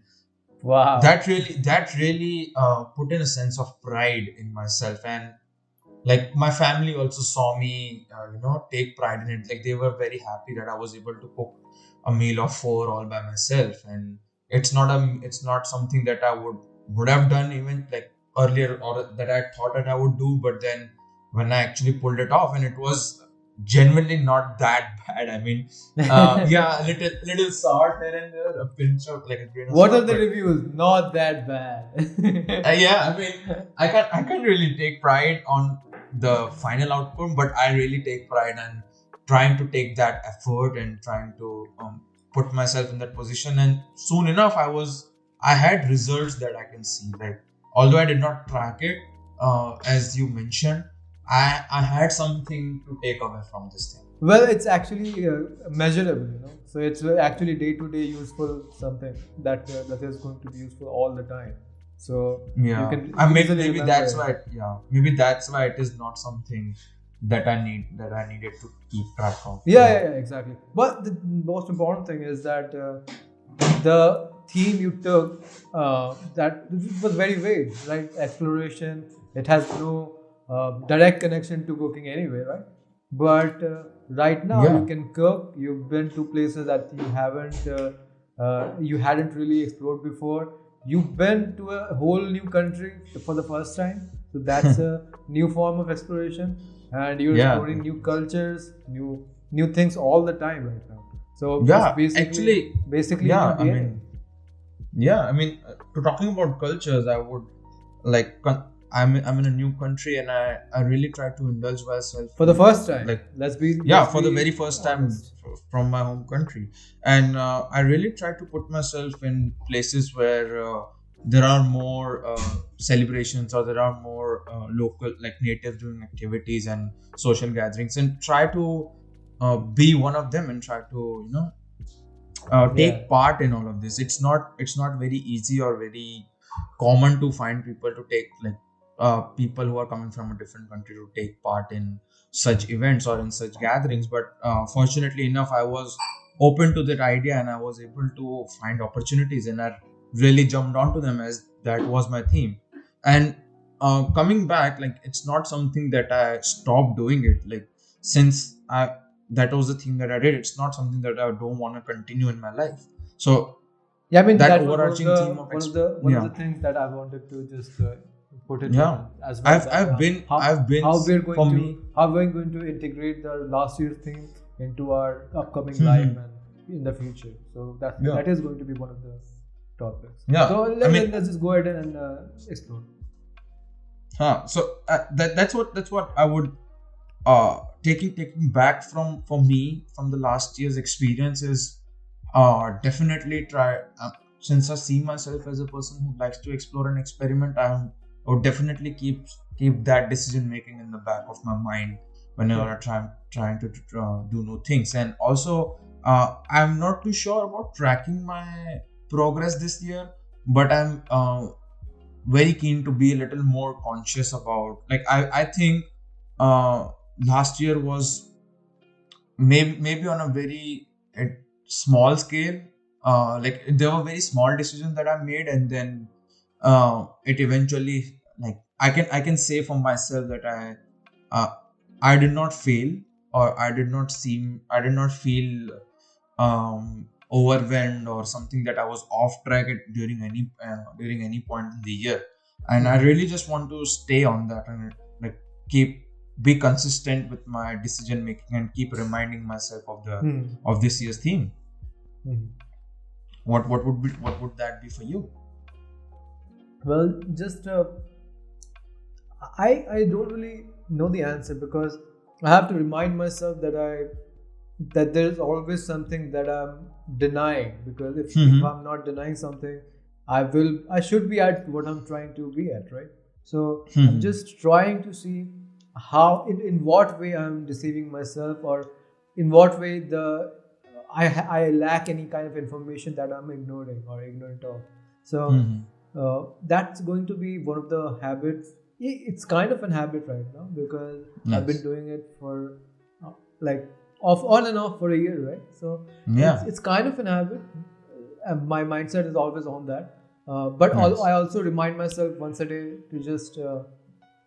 Wow. that really put in a sense of pride in myself. And like my family also saw me take pride in it. Like they were very happy that I was able to cook a meal of four all by myself, and it's not something that I would have done even like earlier, or that I thought that I would do. But then when I actually pulled it off, and it was genuinely not that bad. I mean, yeah, a little salt here and there, a pinch of, like a grain of What are salt, the but reviews? Not that bad. yeah, I mean, I can't really take pride on the final outcome, but I really take pride trying to take that effort and trying to put myself in that position. And soon enough, I had results that I can see. Like, although I did not track it, as you mentioned, I had something to take away from this thing. Well, it's actually measurable, So it's actually day-to-day useful something that is going to be useful all the time. So yeah, you can maybe that's why. Yeah, maybe that's why it is not something that I needed to keep track of. Yeah, exactly. But the most important thing is that the theme you took that was very vague, right? Exploration. It has no direct connection to cooking anyway, right? But right now you can cook. You've been to places that you hadn't really explored before. You've been to a whole new country for the first time, so that's a new form of exploration, and you're exploring new cultures, new things all the time right now. So basically, to talking about cultures, I would like. I'm in a new country, and I really try to indulge myself for the first time. Like, for the very first time from my home country, and I really try to put myself in places where there are more celebrations, or there are more local, like natives doing activities and social gatherings, and try to be one of them and try to take part in all of this. It's not very easy or very common to find people to take people who are coming from a different country to take part in such events or in such gatherings. But fortunately enough, I was open to that idea, and I was able to find opportunities, and I really jumped onto them, as that was my theme. And coming back, like, it's not something that I stopped doing it. Like, since that was the thing that I did, it's not something that I don't want to continue in my life. So yeah, I mean, that overarching theme of one of the things that I wanted to just put it as well. I've been how we're going to integrate the last year's theme into our upcoming life and in the future. So that is going to be one of the topics. Yeah. So let's just go ahead and explore. So that's what I would taking back from the last year's experience is definitely try. Since I see myself as a person who likes to explore and experiment, I would definitely keep that decision making in the back of my mind whenever I trying to do new things. And also, I'm not too sure about tracking my progress this year, but I'm very keen to be a little more conscious about. Like, I think last year was maybe on a very small scale. Like, there were very small decisions that I made, and then it eventually, like, I can say for myself that I did not fail, or I did not feel overwhelmed or something that I was off track during any point in the year. And I really just want to stay on that and like be consistent with my decision making and keep reminding myself of this year's theme. What would that be for you? Well, just I don't really know the answer, because I have to remind myself that there is always something that I'm denying, because if I'm not denying something, I should be at what I'm trying to be at, right? So I'm just trying to see how in what way I'm deceiving myself, or in what way I lack any kind of information that I'm ignoring or ignorant of. So that's going to be one of the habits. It's kind of an habit right now, because I've been doing it for on and off for a year, right? So it's kind of an habit. My mindset is always on that. But I also remind myself once a day to just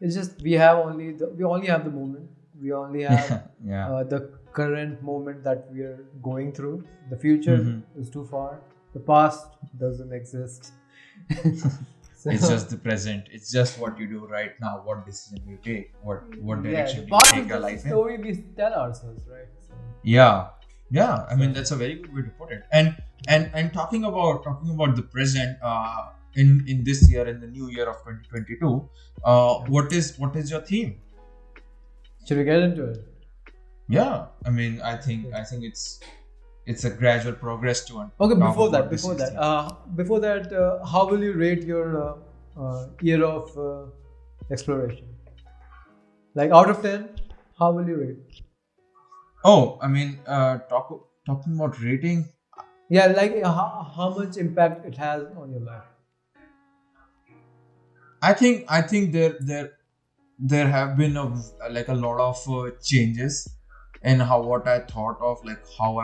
it's just we only have the moment. We only have the current moment that we are going through. The future is too far. The past doesn't exist. So, it's just the present. It's just what you do right now, what decision you take, what direction you take your life in. Story we tell ourselves, right? So, I mean, that's a very good way to put it. And talking about the present, in this year, in the new year of 2022, what is your theme? Should we get into it? Yeah, I mean, I think it's a gradual progress to Okay, talk about this thing. before that, how will you rate your year of exploration? Like out of 10, how will you rate? Oh, I mean, talking about rating. Yeah, like how much impact it has on your life. I think there have been like a lot of changes in how what I thought of, like how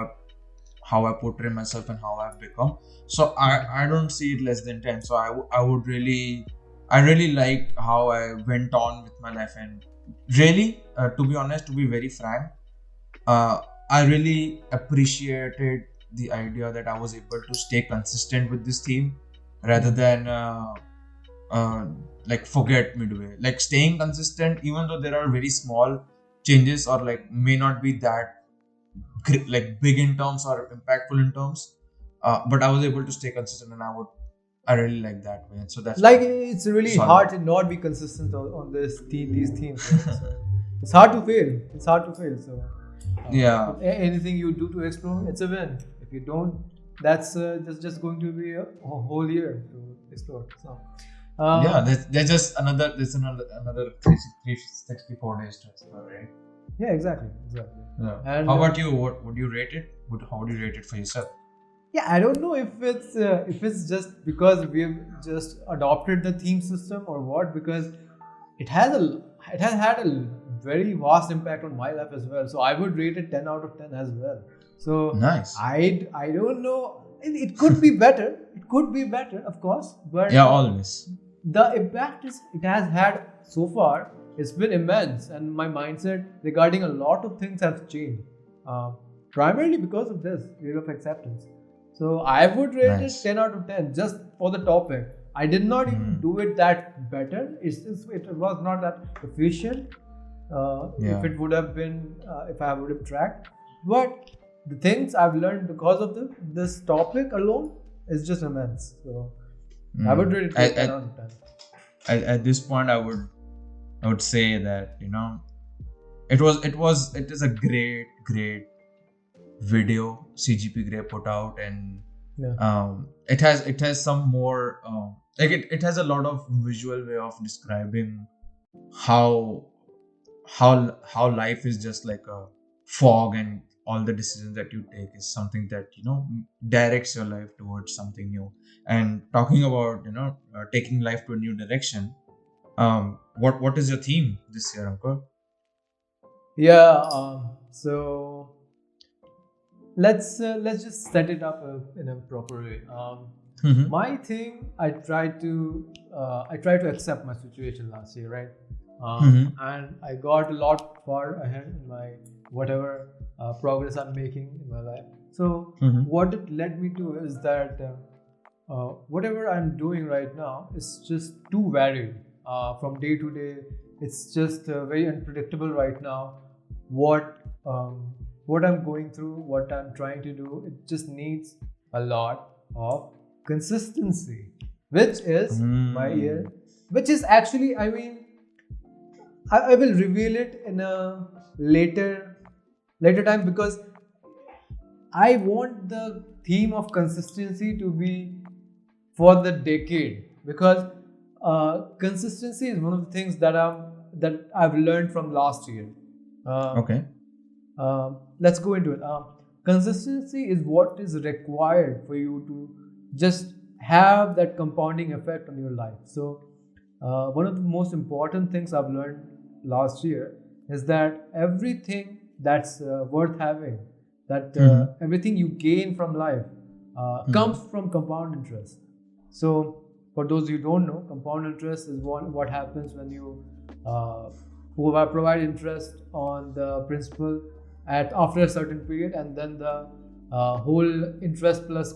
I portray myself and how I've become. So I don't see it less than 10. So I would really, I really liked how I went on with my life, and really, to be honest, to be very frank, uh, I really appreciated the idea that I was able to stay consistent with this theme rather than uh, like forget midway. Like staying consistent, even though there are very small changes or like may not be that like big in terms or impactful in terms, but I was able to stay consistent, and I really like that way. And so that's Like why it's really solid. hard to not be consistent on these themes. Right? So it's hard to fail. It's hard to fail. So Yeah, anything you do to explore, it's a win. If you don't, that's just going to be a whole year to explore. So yeah. um, There's another 364 days to explore, right? yeah, exactly. Yeah. And How about you? What would you rate it? How would you rate it for yourself? yeah, I don't know if it's just because we've just adopted the theme system or what, because it has a it has had a very vast impact on my life as well. So I would rate it 10 out of 10 as well. So Nice. I don't know. It could be better. It could be better, of course, but Yeah, always. the impact it has had so far, it's been immense, and my mindset regarding a lot of things has changed, primarily because of this year of acceptance. So I would rate it Nice. 10 out of 10 just for the topic. I did not even Mm. do it that better. It was not that efficient. If Yeah. it would have been, if I would have tracked, but the things I've learned because of this topic alone is just immense. So I would Mm. rate it to 10 out of 10. At this point, I would say that it is a great video CGP Grey put out, and Yeah. it has some more like it has a lot of visual way of describing how how life is just like a fog, and all the decisions that you take is something that directs your life towards something new. And talking about taking life to a new direction, what is your theme this year, Ankur? Yeah. So let's just set it up in a proper way. Mm-hmm. My thing, I tried to accept my situation last year, right? Mm-hmm. And I got a lot far ahead in my whatever progress I'm making in my life. So Mm-hmm. what it led me to is that whatever I'm doing right now is just too varied from day to day. It's just very unpredictable right now. What um, what I'm going through, what I'm trying to do, it just needs a lot of consistency, which is my year, which is actually, I mean, I will reveal it in a later time, because I want the theme of consistency to be for the decade, because consistency is one of the things that I've learned from last year. Okay. Let's go into it. Consistency is what is required for you to just have that compounding effect on your life. So, one of the most important things I've learned last year is that everything that's worth having, that Mm-hmm. everything you gain from life, Mm-hmm. comes from compound interest. So, for those who don't know, compound interest is what happens when you uh, provide interest on the principal at after a certain period, and then the whole interest plus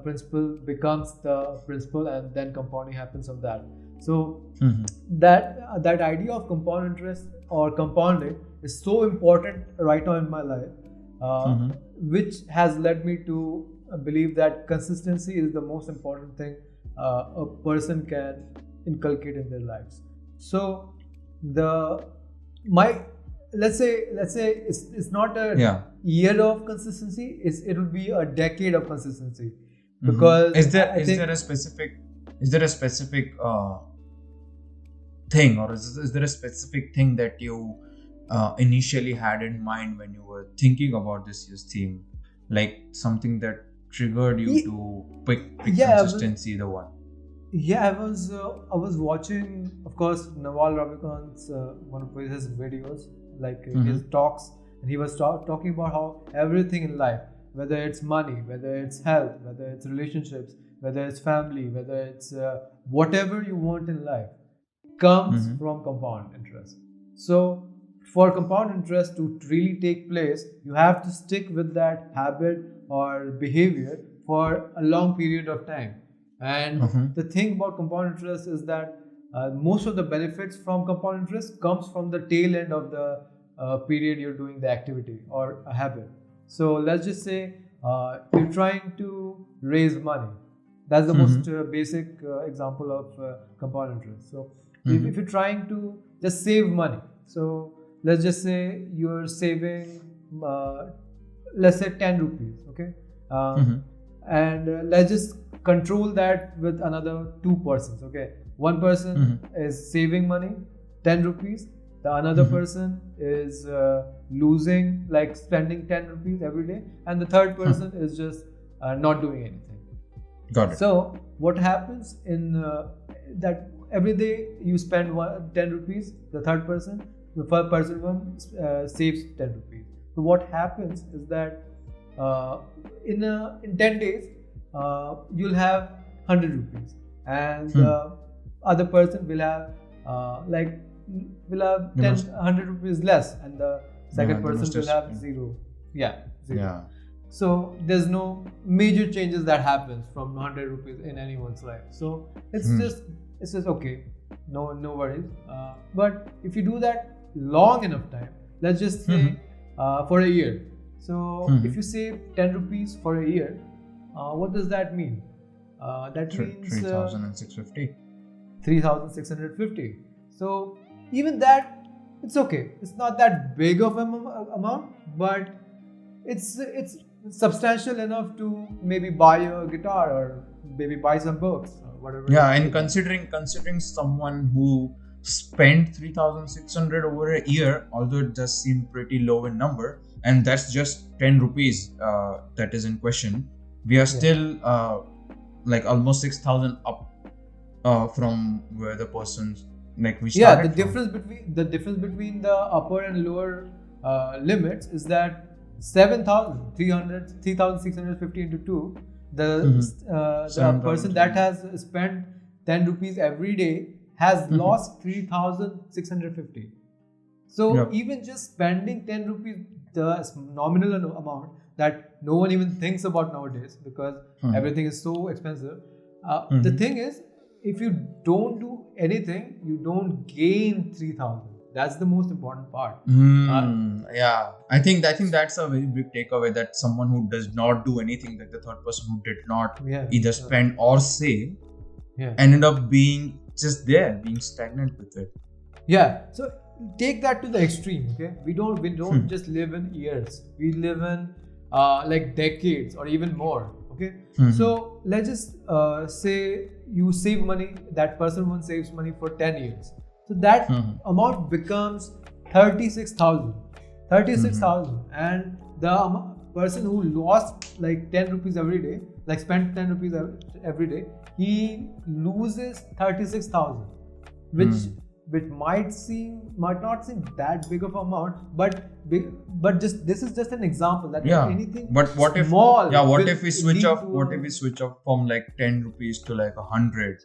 principal becomes the principal, and then compounding happens of that. So Mm-hmm. that idea of compound interest or compounding is so important right now in my life, uh, Mm-hmm. which has led me to believe that consistency is the most important thing a person can inculcate in their lives. So the my let's say it's not a year of consistency. It would be a decade of consistency. Because is there a specific thing, or is there a specific thing that you initially had in mind when you were thinking about this year's theme, like something that triggered you to pick consistency, the one? Yeah, I was watching, of course, Nawal Ravikant's one of his videos, like his talks, and he was talking about how everything in life, whether it's money, whether it's health, whether it's relationships, whether it's family, whether it's whatever you want in life, comes from compound interest. So for compound interest to really take place, you have to stick with that habit or behavior for a long period of time. And the thing about compound interest is that most of the benefits from compound interest comes from the tail end of the period you're doing the activity or a habit. So let's just say you're trying to raise money. That's the most basic example of compound interest. So if you're trying to just save money, so let's just say you're saving, let's say 10 rupees, okay? And let's just control that with another two persons, okay? One person is saving money, 10 rupees. The another person is losing, like spending 10 rupees every day. And the third person is just not doing anything. Got it. So what happens in that every day you spend 10 rupees, the third person, the first person one saves 10 rupees. So what happens is that in 10 days, you'll have 100 rupees, and the other person will have 100 rupees less, and the second person will have zero. Zero. So there's no major changes that happens from 100 rupees in anyone's life. So it's just okay, no worries. But if you do that long enough time, let's just say for a year. So if you save 10 rupees for a year, what does that mean? That means 3,650. 3,650. So even that, it's okay. It's not that big of an amount, but it's substantial enough to maybe buy a guitar or maybe buy some books or whatever. Yeah, and considering someone who spent 3,600 over a year, although it does seem pretty low in number, and that's just 10 rupees that is in question, we are still like almost 6,000 up from where the person's like we started. The difference between the upper and lower limits is that 3,650 into 2, the person that has spent 10 rupees every day has lost 3,650. So even just spending 10 rupees, the nominal amount that no one even thinks about nowadays because everything is so expensive. The thing is, if you don't do anything, you don't gain 3,000. That's the most important part. I think that's a very big takeaway, that someone who does not do anything, like the third person who did not either spend or save, ended up being just there, being stagnant with it. So take that to the extreme. Okay, we don't just live in years. We live in like decades or even more. Okay, so let's just say you save money. That person one saves money for 10 years. So that amount becomes 36,000. 36,000, and the person who lost like 10 rupees every day, like spent 10 rupees every day, he loses 36,000, which might not seem that big of an amount, but just this is just an example that anything. But what if small? What if we switch off from like 10 rupees to like 100?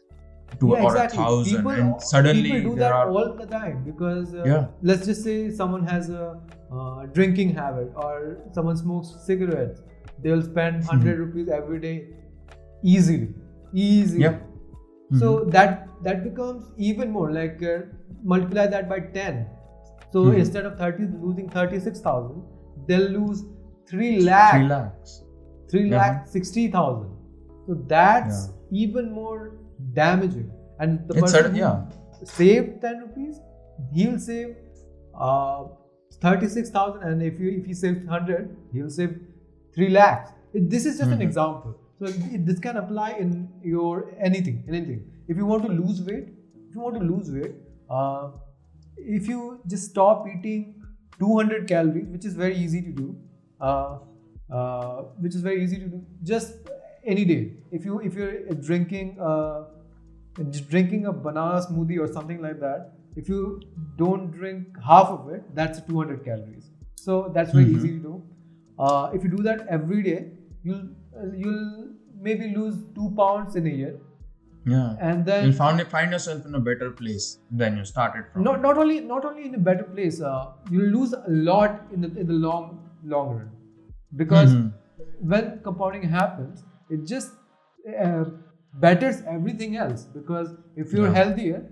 Or 1,000, and suddenly people do that all the time because let's just say someone has a drinking habit or someone smokes cigarettes. They'll spend 100 rupees every day easily. So that becomes even more, like multiply that by 10. So instead of losing 36,000, they'll lose 3 lakhs 60,000. So that's even more damaging. And the person who saved 10 rupees, he'll save 36,000, and if he saves 100, he will save 3 lakhs. This is just an example. So this can apply in your anything. If you want to lose weight, if you just stop eating 200 calories, which is very easy to do, just any day. If you're drinking a banana smoothie or something like that, if you don't drink half of it, that's 200 calories. So that's very easy to do. If you do that every day, you'll maybe lose 2 pounds in a year. Yeah, and then you'll find yourself in a better place than you started from. Not only in a better place, you'll lose a lot in the long run, because when compounding happens, it just betters everything else. Because if you're healthier,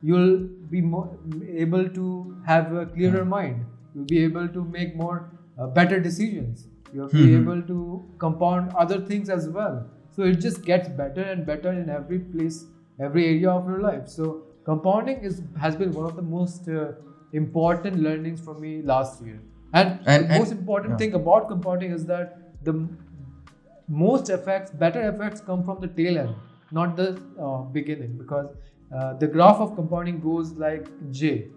you'll be more able to have a clearer mind. You'll be able to make more better decisions. You'll be able to compound other things as well. So it just gets better and better in every place, every area of your life. So compounding has been one of the most important learnings for me last year. And the most important thing about compounding is that the better effects come from the tail end, not the beginning, because the graph of compounding goes like J.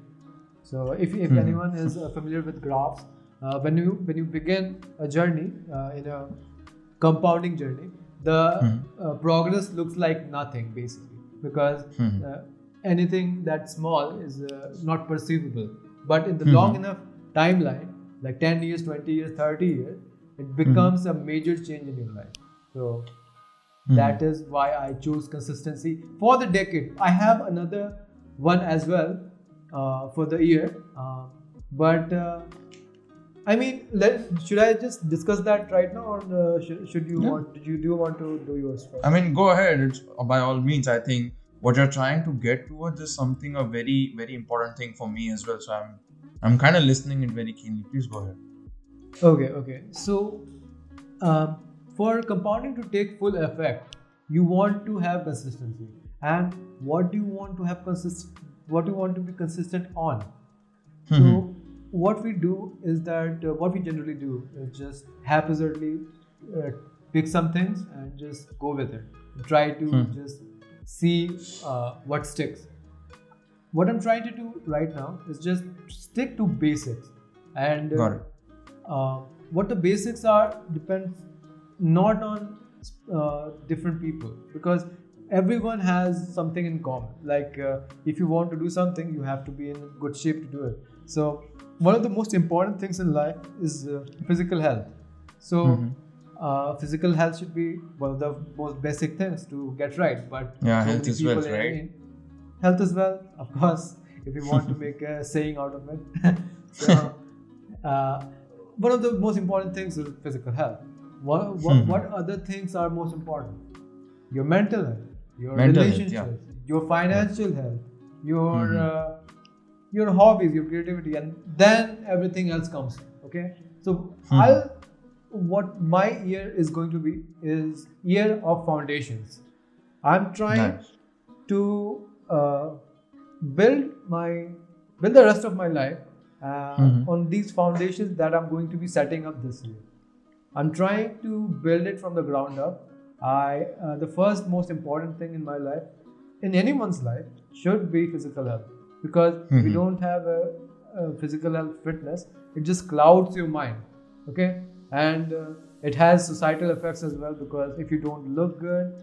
So if anyone is familiar with graphs, when you begin a journey in a compounding journey, the progress looks like nothing, basically, because anything that's small is not perceivable. But in the long enough timeline, like 10 years, 20 years, 30 years, it becomes a major change in your life. So that is why I chose consistency for the decade. I have another one as well for the year, but I mean, should I just discuss that right now, or should you want? Do you want to do yours first? I mean, go ahead. It's, by all means. I think what you're trying to get towards is something a very, very important thing for me as well. So I'm kind of listening it very keenly. Please go ahead. Okay. So, for compounding to take full effect, you want to have consistency. And what do you want to have What do you want to be consistent on? So, what we do is that what we generally do is just haphazardly pick some things and just go with it. Try to just see what sticks. What I'm trying to do right now is just stick to basics. And what the basics are depends not on different people, because everyone has something in common. Like if you want to do something, you have to be in good shape to do it. So one of the most important things in life is physical health. So physical health should be one of the most basic things to get right. But health is wealth, right? Health is wealth, of course, if you want to make a saying out of it. So one of the most important things is physical health. What other things are most important? Your mental health, your relationships, your financial health, your hobbies, your creativity, and then everything else comes. Okay, so what my year is going to be is year of foundations. I'm trying to build the rest of my life on these foundations that I'm going to be setting up this year. I'm trying to build it from the ground up. The first most important thing in my life, in anyone's life, should be physical health. Because if you don't have a physical health fitness, it just clouds your mind. Okay, and it has societal effects as well, because if you don't look good,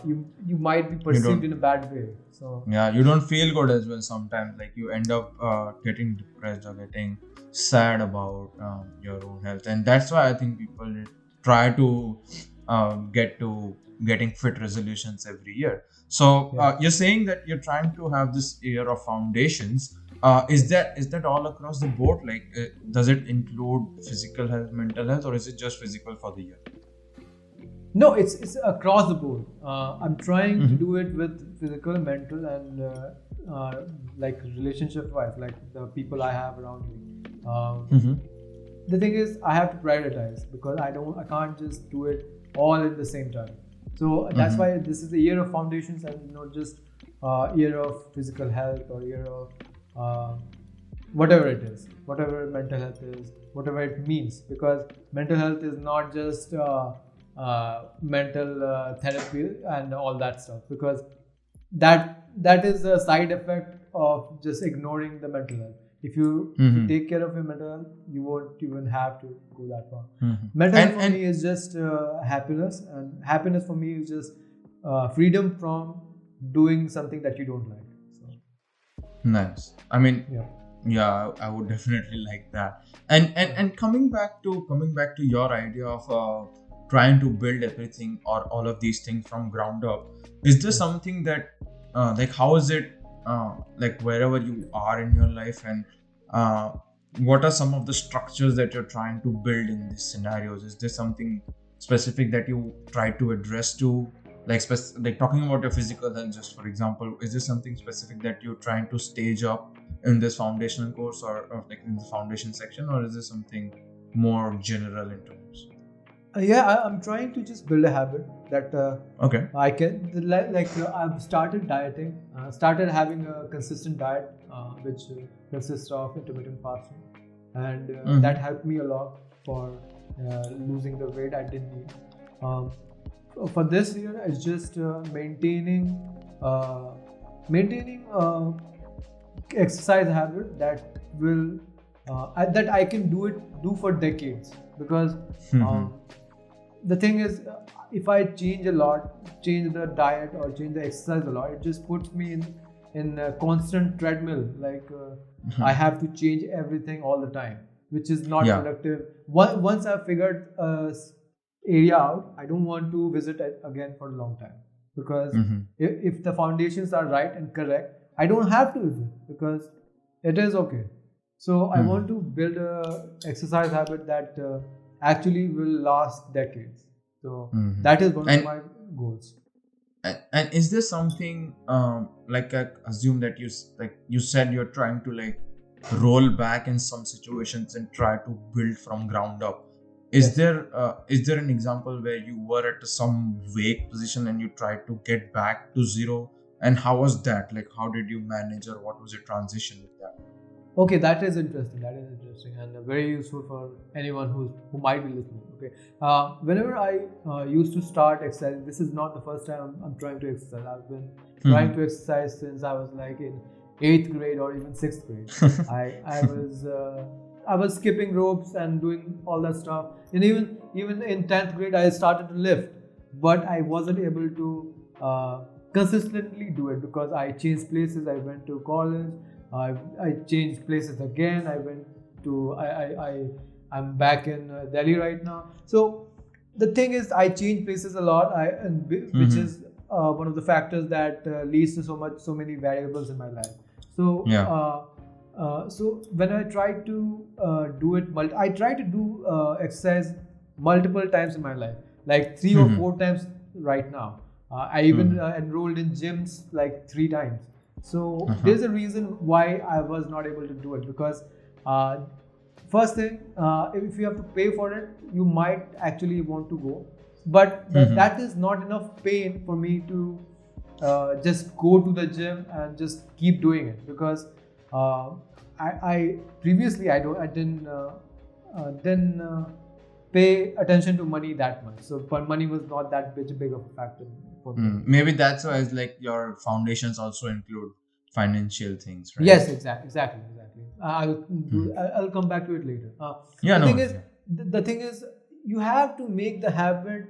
you might be perceived in a bad way. So you don't feel good as well sometimes. Like you end up getting depressed or getting sad about your own health, and that's why I think people try to get to getting fit resolutions every year. So you're saying that you're trying to have this year of foundations. Is that all across the board? Like, does it include physical health, mental health, or is it just physical for the year? No, it's across the board. I'm trying to do it with physical, mental, and like relationship-wise, like the people I have around me. The thing is, I have to prioritize, because I can't just do it all at the same time. So that's why this is the year of foundations, and not just year of physical health or year of whatever it is, whatever mental health is, whatever it means, because mental health is not just mental therapy and all that stuff, because that is a side effect of just ignoring the mental health. If you take care of your mental health, you won't even have to go that far. Mental health for me is just happiness, and happiness for me is just freedom from doing something that you don't like. So. Nice. I mean, yeah, I would definitely like that. And coming back to your idea of trying to build everything or all of these things from ground up, is there something that like how is it like wherever you are in your life, and what are some of the structures that you're trying to build in these scenarios? Is there something specific that you try to address to, like talking about your physical health, just for example, is there something specific that you're trying to stage up in this foundational course or like in the foundation section, or is there something more general in terms? I'm trying to just build a habit that I can I've started dieting, started having a consistent diet which consists of intermittent fasting, and that helped me a lot for losing the weight I didn't need. For this year, it's just maintaining exercise habit that will that I can do for decades, because the thing is, if I change the diet or change the exercise a lot, it just puts me in a constant treadmill. I have to change everything all the time, which is not productive. Once I've figured area out, I don't want to visit it again for a long time, because if the foundations are right and correct, I don't have to visit, because it is okay. So I want to build a exercise habit that actually will last decades. So that is one of my goals. And is there something like I assume that you said you're trying to like roll back in some situations and try to build from ground up? Is there an example where you were at some vague position and you tried to get back to zero? And how was that? Like, how did you manage, or what was your transition with that? Okay, that is interesting, and very useful for anyone who might be listening. Okay, whenever I used to start exercise, this is not the first time I'm trying to exercise. I've been trying to exercise since I was like in 8th grade or even 6th grade. I was skipping ropes and doing all that stuff, and even in 10th grade I started to lift, but I wasn't able to consistently do it, because I changed places. I went to college. I changed places again. I went to I'm back in Delhi right now. So the thing is, I change places a lot, which is one of the factors that leads to so many variables in my life. So so when I try to do it, I try to do exercise multiple times in my life, like 3 or 4 times right now. I even enrolled in gyms like 3 times. So there's a reason why I was not able to do it, because first thing, if you have to pay for it, you might actually want to go, but that is not enough pain for me to just go to the gym and just keep doing it, because I previously I didn't pay attention to money that much, so but money was not that big of a factor for me. Maybe that's why it's like your foundations also include financial things, right? Yes, exactly. I'll come back to it later. The thing is, you have to make the habit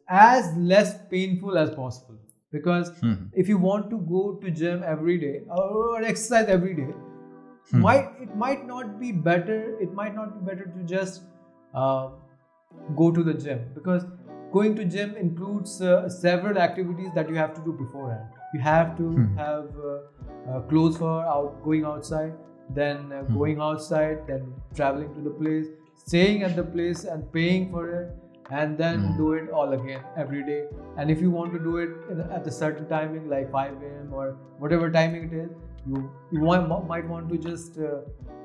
as less painful as possible, because if you want to go to gym every day or exercise every day, it might not be better to just go to the gym, because going to gym includes several activities that you have to do beforehand. You have to have clothes for going outside, then going outside, then traveling to the place, staying at the place and paying for it, and then do it all again every day. And if you want to do it at a certain timing, like 5 a.m. or whatever timing it is, you might want to just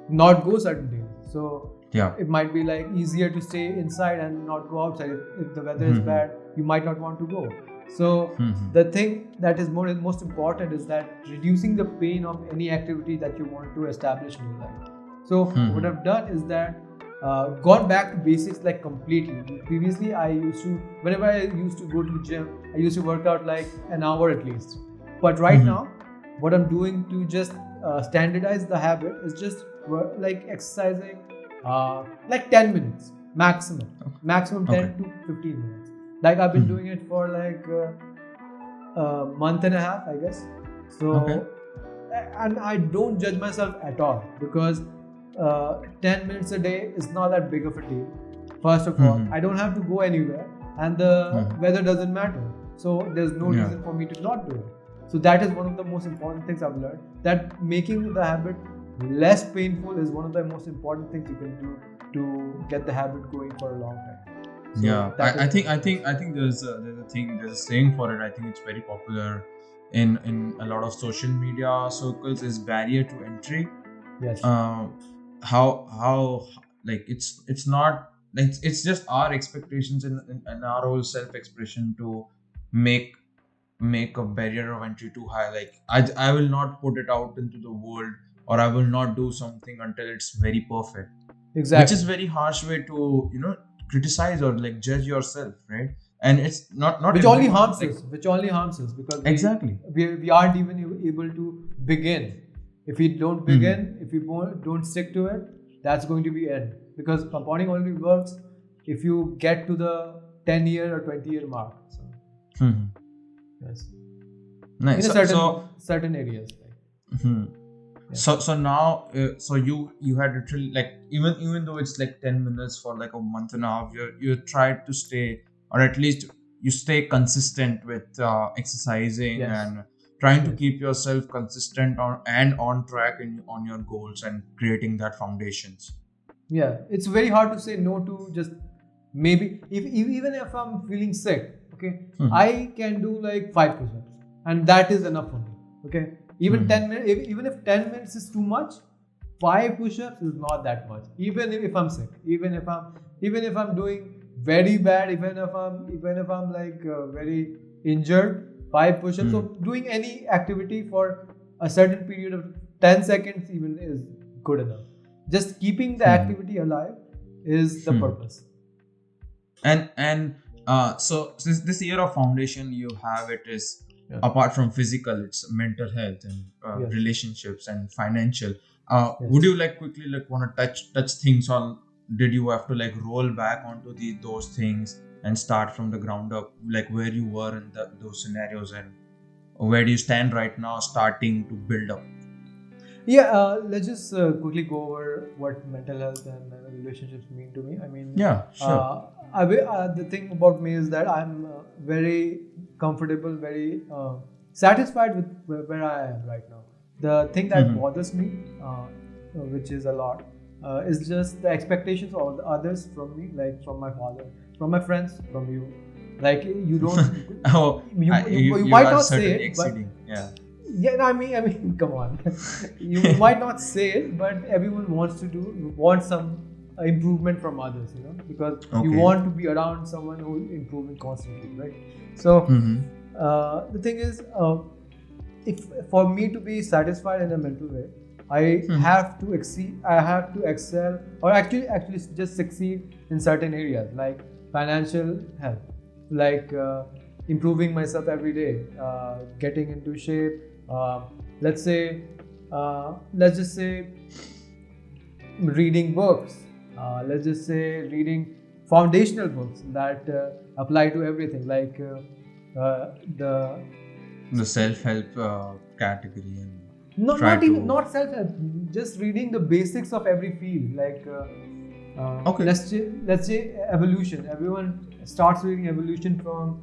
not go certain days. So it might be like easier to stay inside and not go outside. If the weather is bad, you might not want to go. So Mhm. the thing that is most important is that reducing the pain of any activity that you want to establish in your life. So what Mhm. I've done is that gone back to basics like completely. Previously, whenever I used to go to gym, I used to work out like an hour at least. But right Mhm. now, what I'm doing to just standardize the habit is just like exercising like 10 minutes maximum Okay. 10 to 15 minutes. Like I've been Mhm. doing it for like a month and a half, I guess. Okay. So, and I don't judge myself at all because 10 minutes a day is not that big of a deal. First of all, Mhm. I don't have to go anywhere, and the Mhm. weather doesn't matter. So there's no Yeah. reason for me to not do it. So that is one of the most important things I've learned. That making the habit less painful is one of the most important things you can do to get the habit going for a long time. So Yeah, that is I think there's a saying for it. I think it's very popular in a lot of social media circles is barrier to entry. yes. How like it's not like it's just our expectations and our whole self expression to make make a barrier of entry too high. Like I will not put it out into the world, or I will not do something until it's very perfect, which is Exactly. very harsh way to criticize or like judge yourself, right? And it's not Which only everyone harms like us. Which only harms us because exactly. we aren't even able to begin. If we don't Hmm. begin, if we don't stick to it, that's going to be end. Because compounding only works if you get to the 10-year or 20-year mark. So Hmm. yes, in Nice. a So certain areas. Like, hmm. yeah. So now so you had literally like even though it's like 10 minutes for like a month and a half, you tried to stay, or at least you stay consistent with exercising Yes. and trying to Yes. keep yourself consistent on track on your goals and creating that foundations. Yeah, it's very hard to say no to just maybe even if I'm feeling sick, okay, Hmm. I can do like 5 push-ups, and that is enough for me. Okay, even Hmm. 10 minutes, even if 10 minutes is too much, 5 push-ups is not that much. Even if I'm sick, even if I'm doing very bad, even if I'm like very injured, 5 push-ups. Hmm. So doing any activity for a certain period of 10 seconds even is good enough. Just keeping the Hmm. activity alive is the Hmm. purpose. And so since this year of foundation you have, it is Yeah. apart from physical, it's mental health and Yes. relationships and financial. Yes. Would you like quickly like want to touch things on? Did you have to like roll back onto those things and start from the ground up, like where you were in those scenarios, and where do you stand right now starting to build up? Yeah, let's just quickly go over what mental health and relationships mean to me. I mean, Yeah, sure. the thing about me is that I'm very comfortable, very satisfied with where I am right now. The thing that Hmm. bothers me, which is a lot, is just the expectations of the others from me, like from my father, from my friends, from you. Like you don't, Oh, you you might are not say certainly it, but exceeding. Yeah. yeah, no, I mean, come on. You might not say it, but everyone wants some improvement from others, because you Okay. want to be around someone who's improving constantly, right? So, Mm-hmm. the thing is, if for me to be satisfied in a mental way, I Mm-hmm. have to exceed, I have to excel, or actually just succeed in certain areas like financial health, like improving myself every day, getting into shape. Let's say, let's just say, reading books. Let's just say reading foundational books that apply to everything, like the The self-help category, and not try not even to not self help, just reading the basics of every field, like okay. let's say evolution. Everyone starts reading evolution from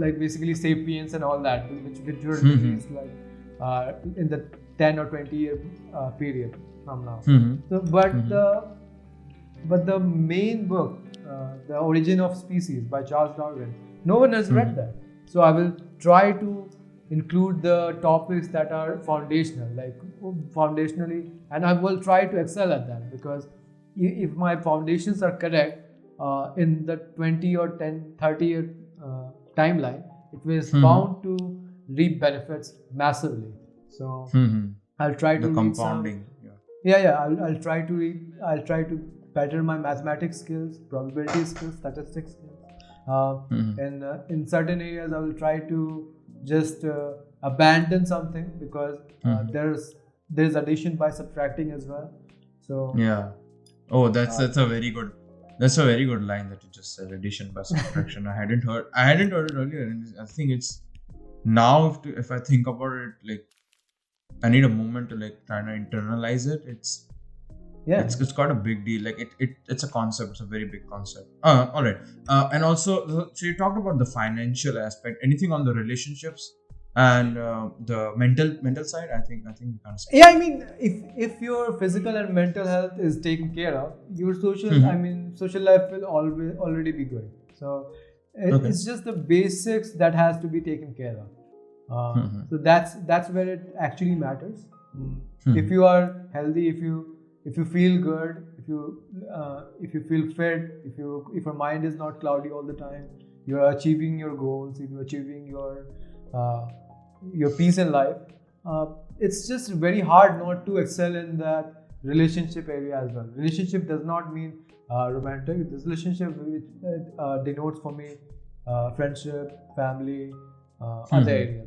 like basically Sapiens and all that, which were Mm-hmm. released like in the 10 or 20 year period from now. Mm-hmm. So, Mm-hmm. but the main book, The Origin of Species by Charles Darwin, no one has read Mm-hmm. that. So I will try to include the topics that are foundational, like foundationally, and I will try to excel at that because if my foundations are correct in the 20 or 10, 30 year timeline, it was bound to reap benefits massively. So I'll try to the read compounding. I'll try to read. I'll try to better my mathematics skills, probability skills, statistics skills. And in certain areas, I will try to just abandon something because there's addition by subtracting as well. So that's a very good. That's a very good line that you just said. Addition by subtraction. I hadn't heard it earlier, and I think it's now. If I think about it, like I need a moment to like try to internalize it. It's quite a big deal. Like it's a concept. It's a very big concept. All right. And also, so you talked about the financial aspect. Anything on the relationships and the mental side? I think we kind of. Yeah, I mean, if your physical and mental health is taken care of, your social life will already be good. So it's just the basics that has to be taken care of. So that's where it actually matters. If you are healthy, if you feel good, if you feel fit, if your mind is not cloudy all the time, you are achieving your goals, if you're achieving your peace in life, it's just very hard not to excel in that relationship area as well. Relationship does not mean romantic. This relationship which denotes for me friendship, family, other areas.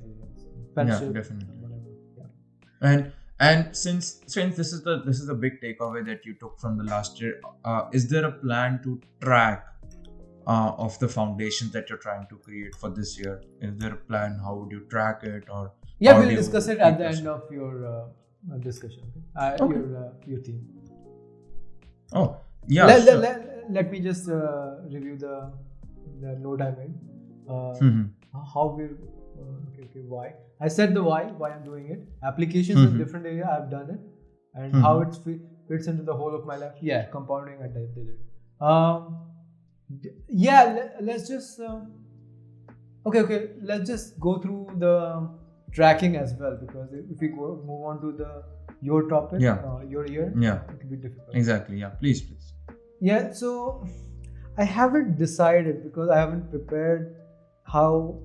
Friendship, definitely. Whatever. And since this is the big takeaway that you took from the last year, is there a plan to track of the foundations that you're trying to create for this year? Is there a plan? How would you track it? Or we'll discuss it at the end of your discussion. Okay. Your team. Oh yeah. Let me just review the note I made. How we're why I said the why I'm doing it. Applications in different area I've done it, and how it fits into the whole of my life. Compounding I did it. Let's just let's just go through the tracking as well, because if we move on to your topic, your year, it will be difficult. Exactly. Please. So I haven't decided because I haven't prepared how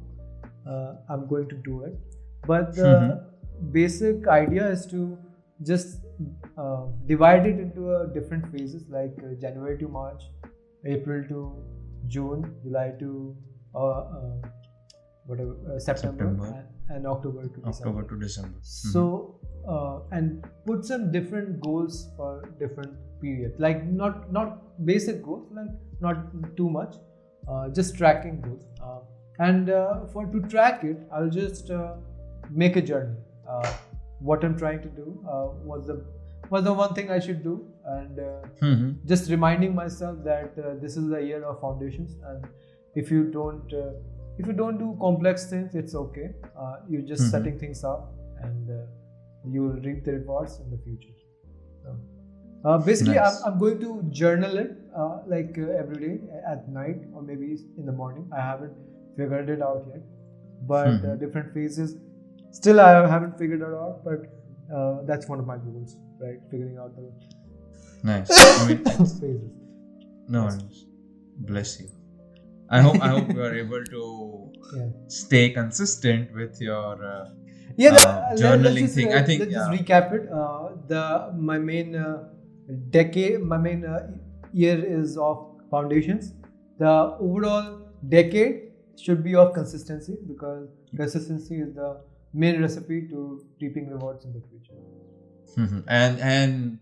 I'm going to do it, but the basic idea is to just divide it into different phases, like January to March, April to June, July to September. And October to December. So and put some different goals for different periods, like not basic goals, like not too much, just tracking goals. And to track it, I'll just make a journal. What I'm trying to do, what's the one thing I should do, and just reminding myself that this is the year of foundations. And if you don't do complex things, it's okay. You're just setting things up, and you'll reap the rewards in the future. Basically, nice. I'm going to journal it every day at night or maybe in the morning. I haven't figured it out yet, but different phases. Still, I haven't figured it out, but that's one of my goals, right? Figuring out the nice. phases. No worries. Bless you. I hope you are able to stay consistent with your journaling thing. I think let's just recap it. My main year is of foundations. The overall decade should be of consistency, because consistency is the main recipe to reaping rewards in the future. And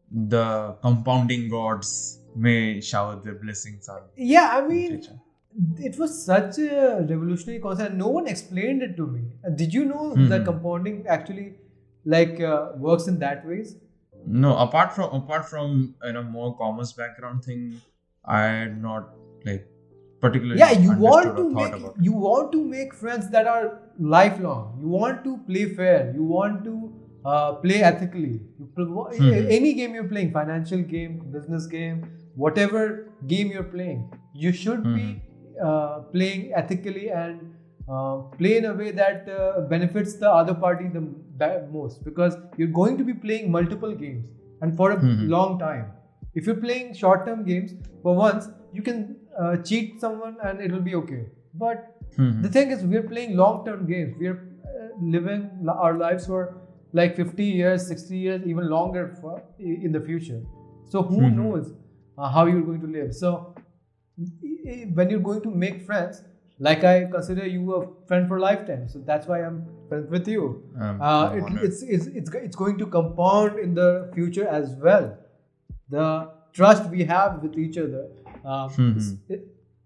the compounding gods may shower their blessings on. It was such a revolutionary concept. No one explained it to me. Did you know that compounding actually works in that ways? No, apart from more commerce background thing, I had not particularly you want to make friends that are lifelong. You want to play fair. You want to play ethically. Any game you're playing, financial game, business game, whatever game you're playing, you should be playing ethically and play in a way that benefits the other party the most, because you're going to be playing multiple games and for a long time. If you're playing short-term games, for once you can cheat someone and it will be okay. But The thing is, we're playing long-term games. We're living our lives for like 50 years, 60 years, even longer in the future. So who knows how you're going to live? So when you're going to make friends, like I consider you a friend for lifetime, so that's why I'm friends with you. It's going to compound in the future as well. The trust we have with each other,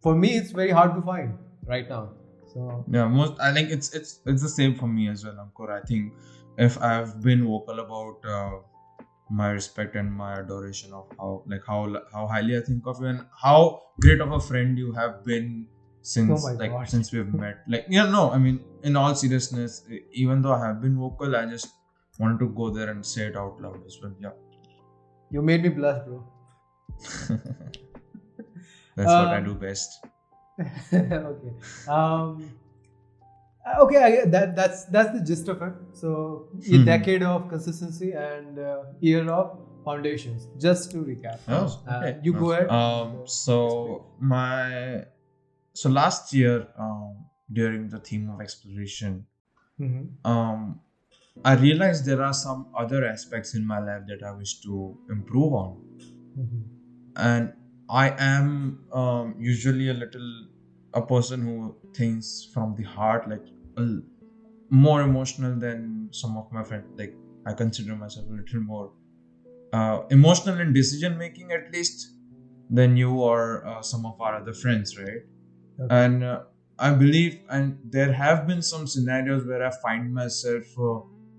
for me, it's very hard to find right now. So yeah, I think it's the same for me as well, Ankur. I think if I've been vocal about my respect and my adoration of how highly I think of you and how great of a friend you have been since since we've met. I mean, in all seriousness, even though I have been vocal, I just wanted to go there and say it out loud as well. Yeah, you made me blush, bro. That's what I do best. Okay. Okay, that's the gist of it. So a decade of consistency and year of foundations. Just to recap. Oh, okay. You go ahead. So last year, during the theme of exploration, I realized there are some other aspects in my life that I wish to improve on, and I am usually a person who thinks from the heart, more emotional than some of my friends. Like, I consider myself a little more emotional in decision making, at least, than you or some of our other friends, right? Okay. And I believe, and there have been some scenarios where I find myself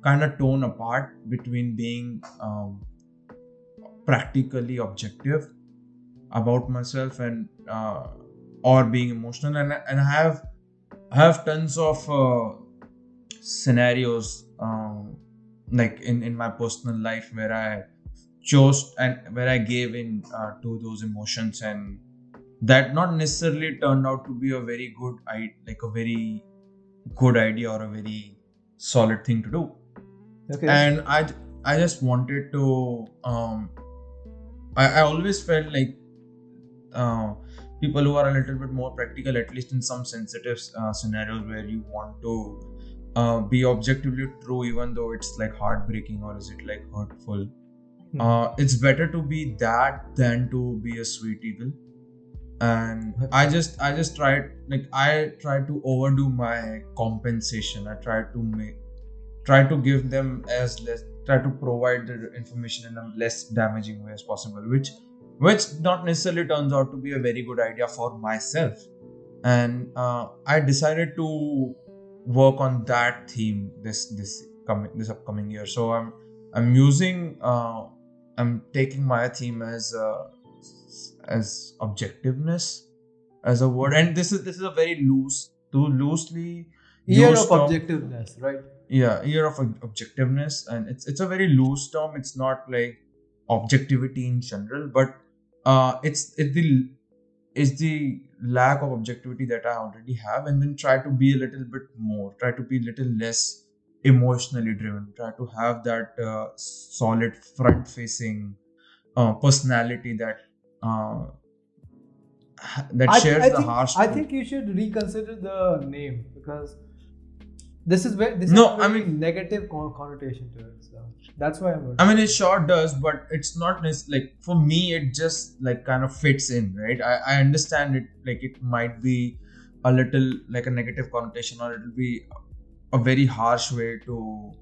kind of torn apart between being practically objective about myself and or being emotional, and I have tons of scenarios like in my personal life where I chose and where I gave in to those emotions, and that not necessarily turned out to be a very good idea or a very solid thing to do. Okay. And I just wanted to I always felt like people who are a little bit more practical, at least in some sensitive scenarios where you want to be objectively true, even though it's like heartbreaking or is it like hurtful. It's better to be that than to be a sweet evil. And I just tried to overdo my compensation. I try to give them try to provide the information in a less damaging way as possible, which not necessarily turns out to be a very good idea for myself. And I decided to work on that theme this upcoming year. So I'm taking my theme as objectiveness as a word, and this is a very loosely year of objectiveness, right? Yeah, year of objectiveness, and it's a very loose term. It's not like objectivity in general, but it's the lack of objectivity that I already have, and then try to be a little bit more, try to be a little less emotionally driven, try to have that solid front facing personality that shares the harsh truth. I think you should reconsider the name, because this is where negative connotation to it. So that's why it sure does, but it's not like, for me it just like kind of fits in, right? I understand it, like it might be a little like a negative connotation, or it'll be a very harsh way to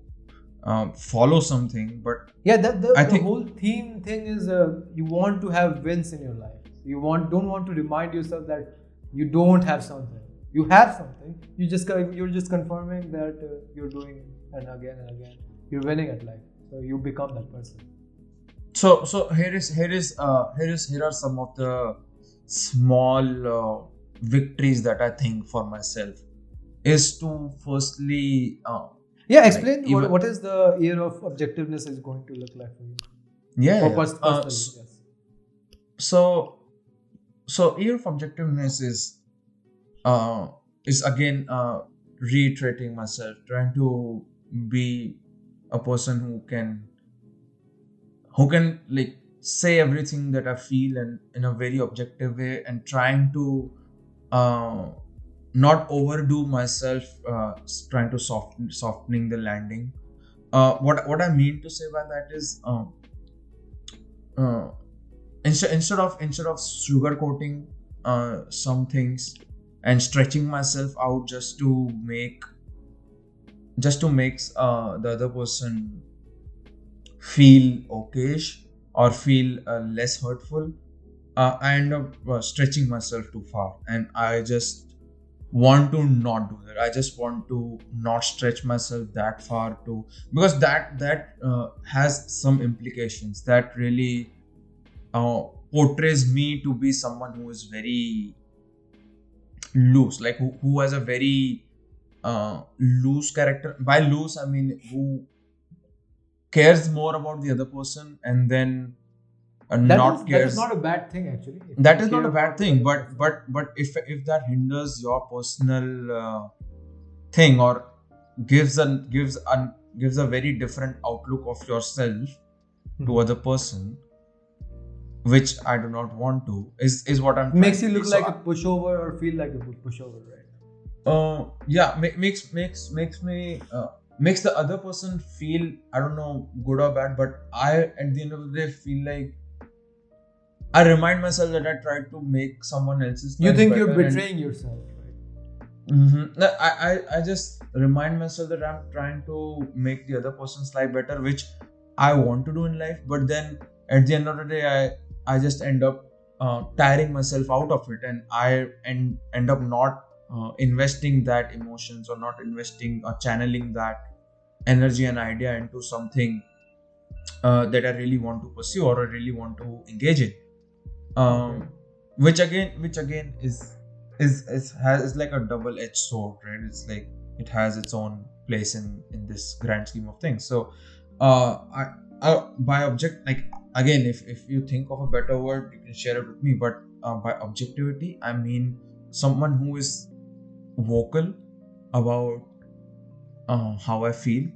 follow something, but yeah, the whole theme thing is you want to have wins in your life. You don't want to remind yourself that you don't have something. You have something. You're just confirming that you're doing it, and again and again. You're winning at life, so you become that person. So here are some of the small victories that I think for myself is to firstly explain what is the year of objectiveness is going to look like for you. Yes. So year of objectiveness is again reiterating myself, trying to be a person who can like say everything that I feel and in a very objective way, and trying to not overdo myself, trying to softening the landing. What I mean to say by that is, uh, instead of sugarcoating some things and stretching myself out just to make the other person feel okayish or feel less hurtful, I end up stretching myself too far, and I just want to not do that. I just want to not stretch myself that far, to because that has some implications that really portrays me to be someone who is very loose, like who has a very loose character. By loose, I mean who cares more about the other person, and then That is not a bad thing actually. If that you is not care a bad about the thing, other but person. if that hinders your personal thing, or gives a very different outlook of yourself to other person, which I do not want to, is what I'm Makes trying you to look say. like a pushover or feel like a pushover, right? Yeah, makes me makes the other person feel, I don't know, good or bad, but I, at the end of the day, feel like I remind myself that I tried to make someone else's You life think you're better, and betraying yourself, right? No, I just remind myself that I'm trying to make the other person's life better, which I want to do in life. But then at the end of the day, I just end up tiring myself out of it, and I end up not investing that emotions, or not investing or channeling that energy and idea into something that I really want to pursue, or I really want to engage in. Okay. Which again is like a double-edged sword, right? It's like it has its own place in this grand scheme of things. So by object, like, again, if you think of a better word, you can share it with me, but by objectivity, I mean someone who is vocal about how I feel,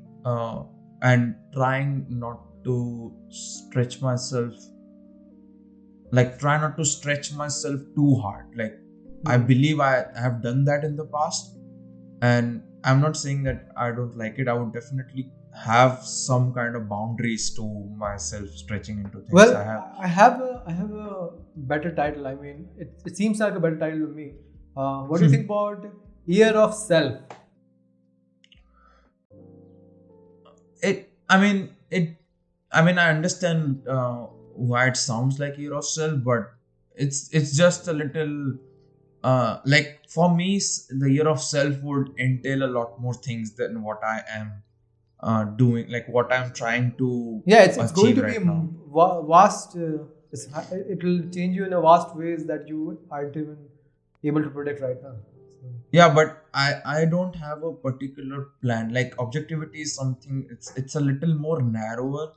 and trying not to stretch myself, like try not to stretch myself too hard. Like, I believe I have done that in the past, and I'm not saying that I don't like it. I would definitely have some kind of boundaries to myself stretching into things. Well, I have. I have a better title. I mean, it seems like a better title to me. What do you think about Year of Self? I understand why it sounds like year of self, but it's just a little like, for me, the year of self would entail a lot more things than what I am doing, like what I'm trying to Yeah, it's going achieve to be a right now. vast. It will change you in a vast ways that you aren't even able to predict right now. So, Yeah, but I don't have a particular plan. Like, objectivity is something, it's a little more narrower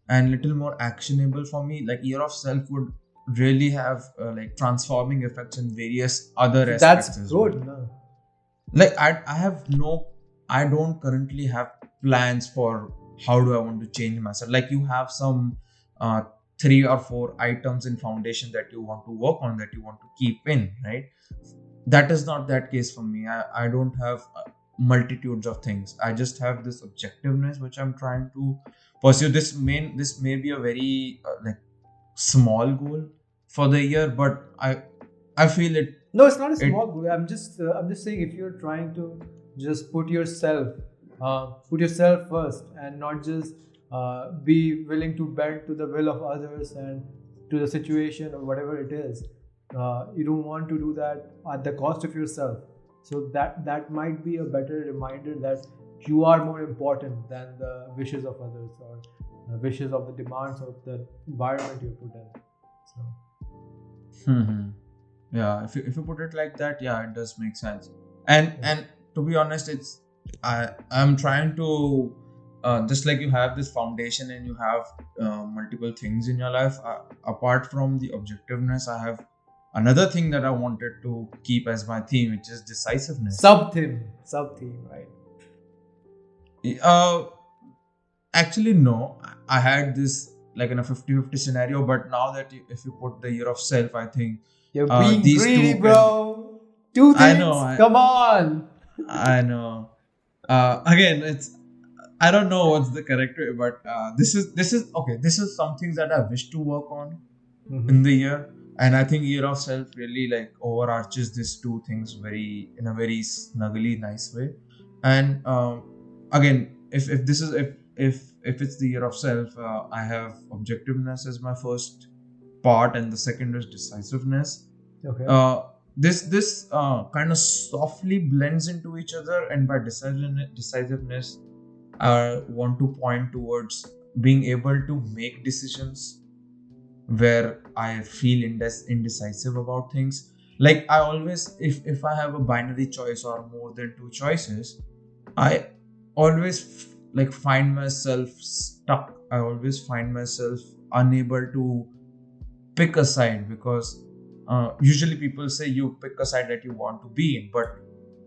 and little more actionable for me. Like, year of self would really have like transforming effects in various other so that's aspects as well. good. No? Like, I don't currently have plans for how do I want to change myself. Like, you have some uh, 3 or 4 items in foundation that you want to work on, that you want to keep in, right? That is not that case for me. I don't have multitudes of things. I just have this objectiveness which I'm trying to pursue. This may be a very like small goal for the year, but I feel it No, it's not a it small goal. I'm just saying, if you're trying to just put yourself first, and not just be willing to bend to the will of others and to the situation or whatever it is. You don't want to do that at the cost of yourself. So that might be a better reminder that you are more important than the wishes of others, or wishes of the demands of the environment you put in. So. hmm yeah, if you put it like that, yeah, it does make sense. And to be honest, I'm trying to just like you have this foundation and you have multiple things in your life, apart from the objectiveness, I have another thing that I wanted to keep as my theme, which is decisiveness. Sub theme, right? uh Actually, no, I had this like in a 50-50 scenario, but now that if you put the year of self, I think You're being these greedy, two can. bro. Two I know. things? Come on. I know. Again, I don't know what's the correct way, but this is okay. This is something that I wish to work on in the year, and I think year of self really like overarches these two things in a very snuggly nice way. And again, if this is if it's the year of self, I have objectiveness as my first part, and the second is decisiveness. Okay. This kind of softly blends into each other, and by decisiveness, I want to point towards being able to make decisions where I feel indecisive about things. Like I always, if I have a binary choice or more than two choices, I always like find myself stuck. I always find myself unable to pick a side, because usually people say you pick a side that you want to be in, but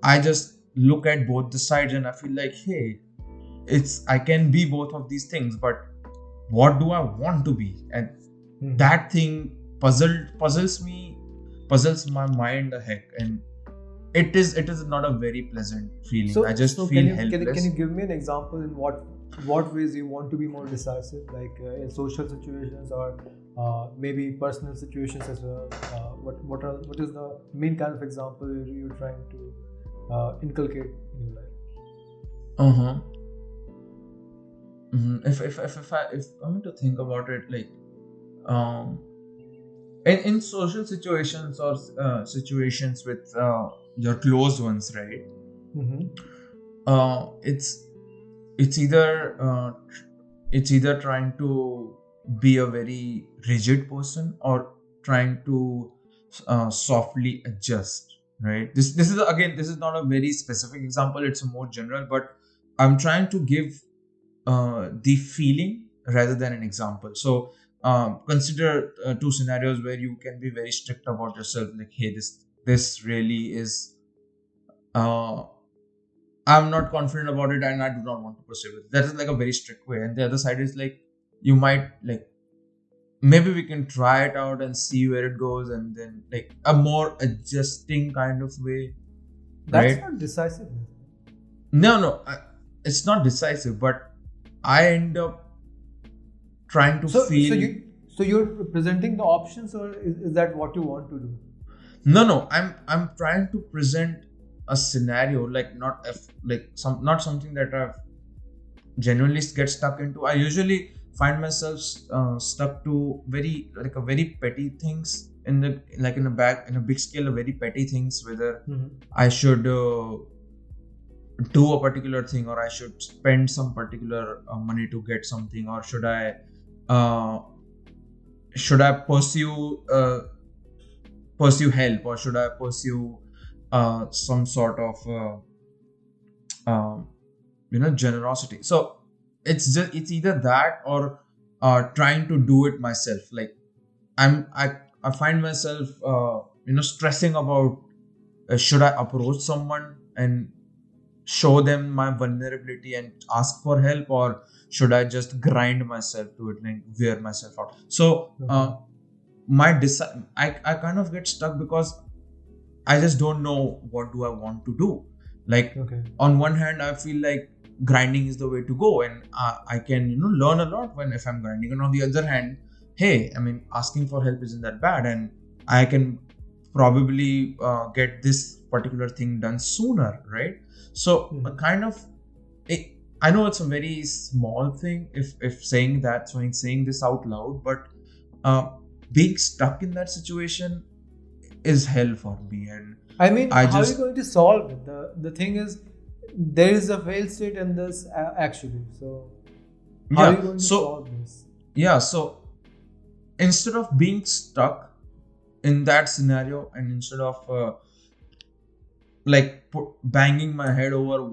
I just look at both the sides and I feel like, hey, I can be both of these things, but what do I want to be? And that thing puzzles my mind a heck, and it is not a very pleasant feeling. So, I just feel helpless. Can you give me an example in what ways you want to be more decisive, like in social situations or maybe personal situations as well? What is the main kind of example you're trying to inculcate in your life? If I want to think about it, like in social situations or situations with your close ones, right? It's either trying to be a very rigid person or trying to softly adjust, right? This is not a very specific example, it's a more general, but I'm trying to give the feeling rather than an example. So consider two scenarios where you can be very strict about yourself, like, hey, this really is I'm not confident about it and I do not want to proceed with it. That is like a very strict way. And the other side is like, you might like, maybe we can try it out and see where it goes, and then like a more adjusting kind of way. That's not decisive. No, it's not decisive, but I end up trying to feel. So you're presenting the options, or is that what you want to do? No, I'm trying to present a scenario, like not something that I've genuinely get stuck into. I usually find myself stuck to very petty things in a big scale of very petty things, whether I should do a particular thing, or I should spend some particular money to get something, or should I pursue help, or should I pursue some sort of generosity. So it's either that or trying to do it myself. Like I find myself stressing about should I approach someone and show them my vulnerability and ask for help, or should I just grind myself to it and wear myself out? So I kind of get stuck because I just don't know what do I want to do. Like on one hand, I feel like grinding is the way to go, and I can learn a lot if I'm grinding. And on the other hand, hey, I mean, asking for help isn't that bad, and I can probably get this particular thing done sooner, right? So I know it's a very small thing if saying this out loud, but being stuck in that situation is hell for me. And I mean, how are you going to solve it? The thing is, there is a fail state in this actually. So how are you going to solve this? Yeah, so instead of being stuck in that scenario, and instead of banging my head over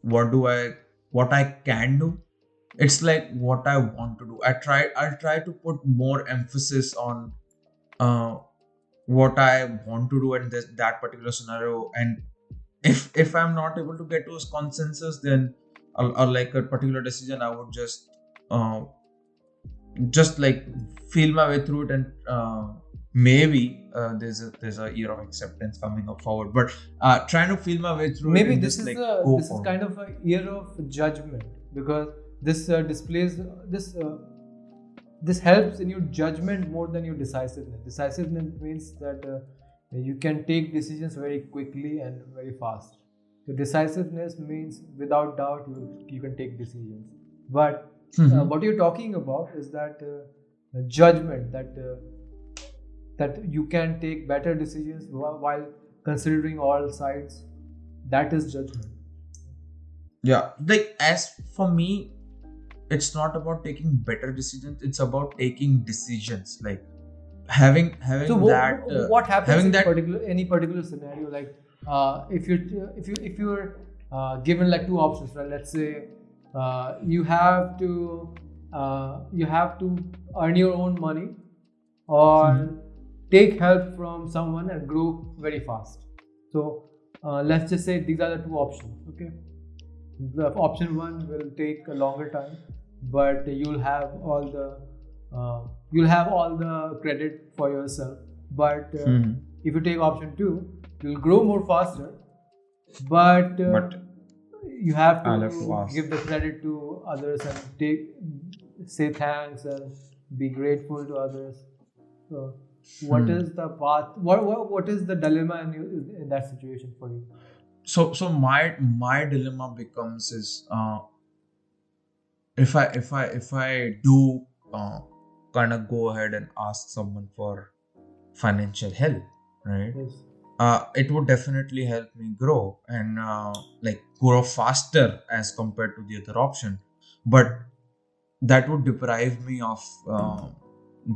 what I can do, it's like what I want to do. I'll try to put more emphasis on what I want to do in that particular scenario. And if I'm not able to get to a consensus, then or like a particular decision, I would just like feel my way through it, and maybe there's a year of acceptance coming up forward, but trying to feel my way through maybe it and this just is like a go this is forward. kind of a year of judgment, because this displays this helps in your judgment more than your decisiveness. Decisiveness means that you can take decisions very quickly and very fast. So decisiveness means without doubt you can take decisions. But what you're talking about is that judgment, that you can take better decisions while considering all sides. That is judgment. Yeah, like as for me, it's not about taking better decisions, it's about taking decisions, like having So that what happens having in that any particular scenario? Like if you're given like two options, right? Let's say you have to earn your own money, or take help from someone and grow very fast. So let's just say these are the two options. Okay, the option one will take a longer time, but you'll have all the credit for yourself. But if you take option two, you'll grow more faster, but but you have I'll have to to ask. give the credit to others and say thanks and be grateful to others. So what is the path? What is the dilemma in that situation for you? So my dilemma becomes is if I do kind of go ahead and ask someone for financial help, right? Yes. It would definitely help me grow and like grow faster as compared to the other option, but that would deprive me of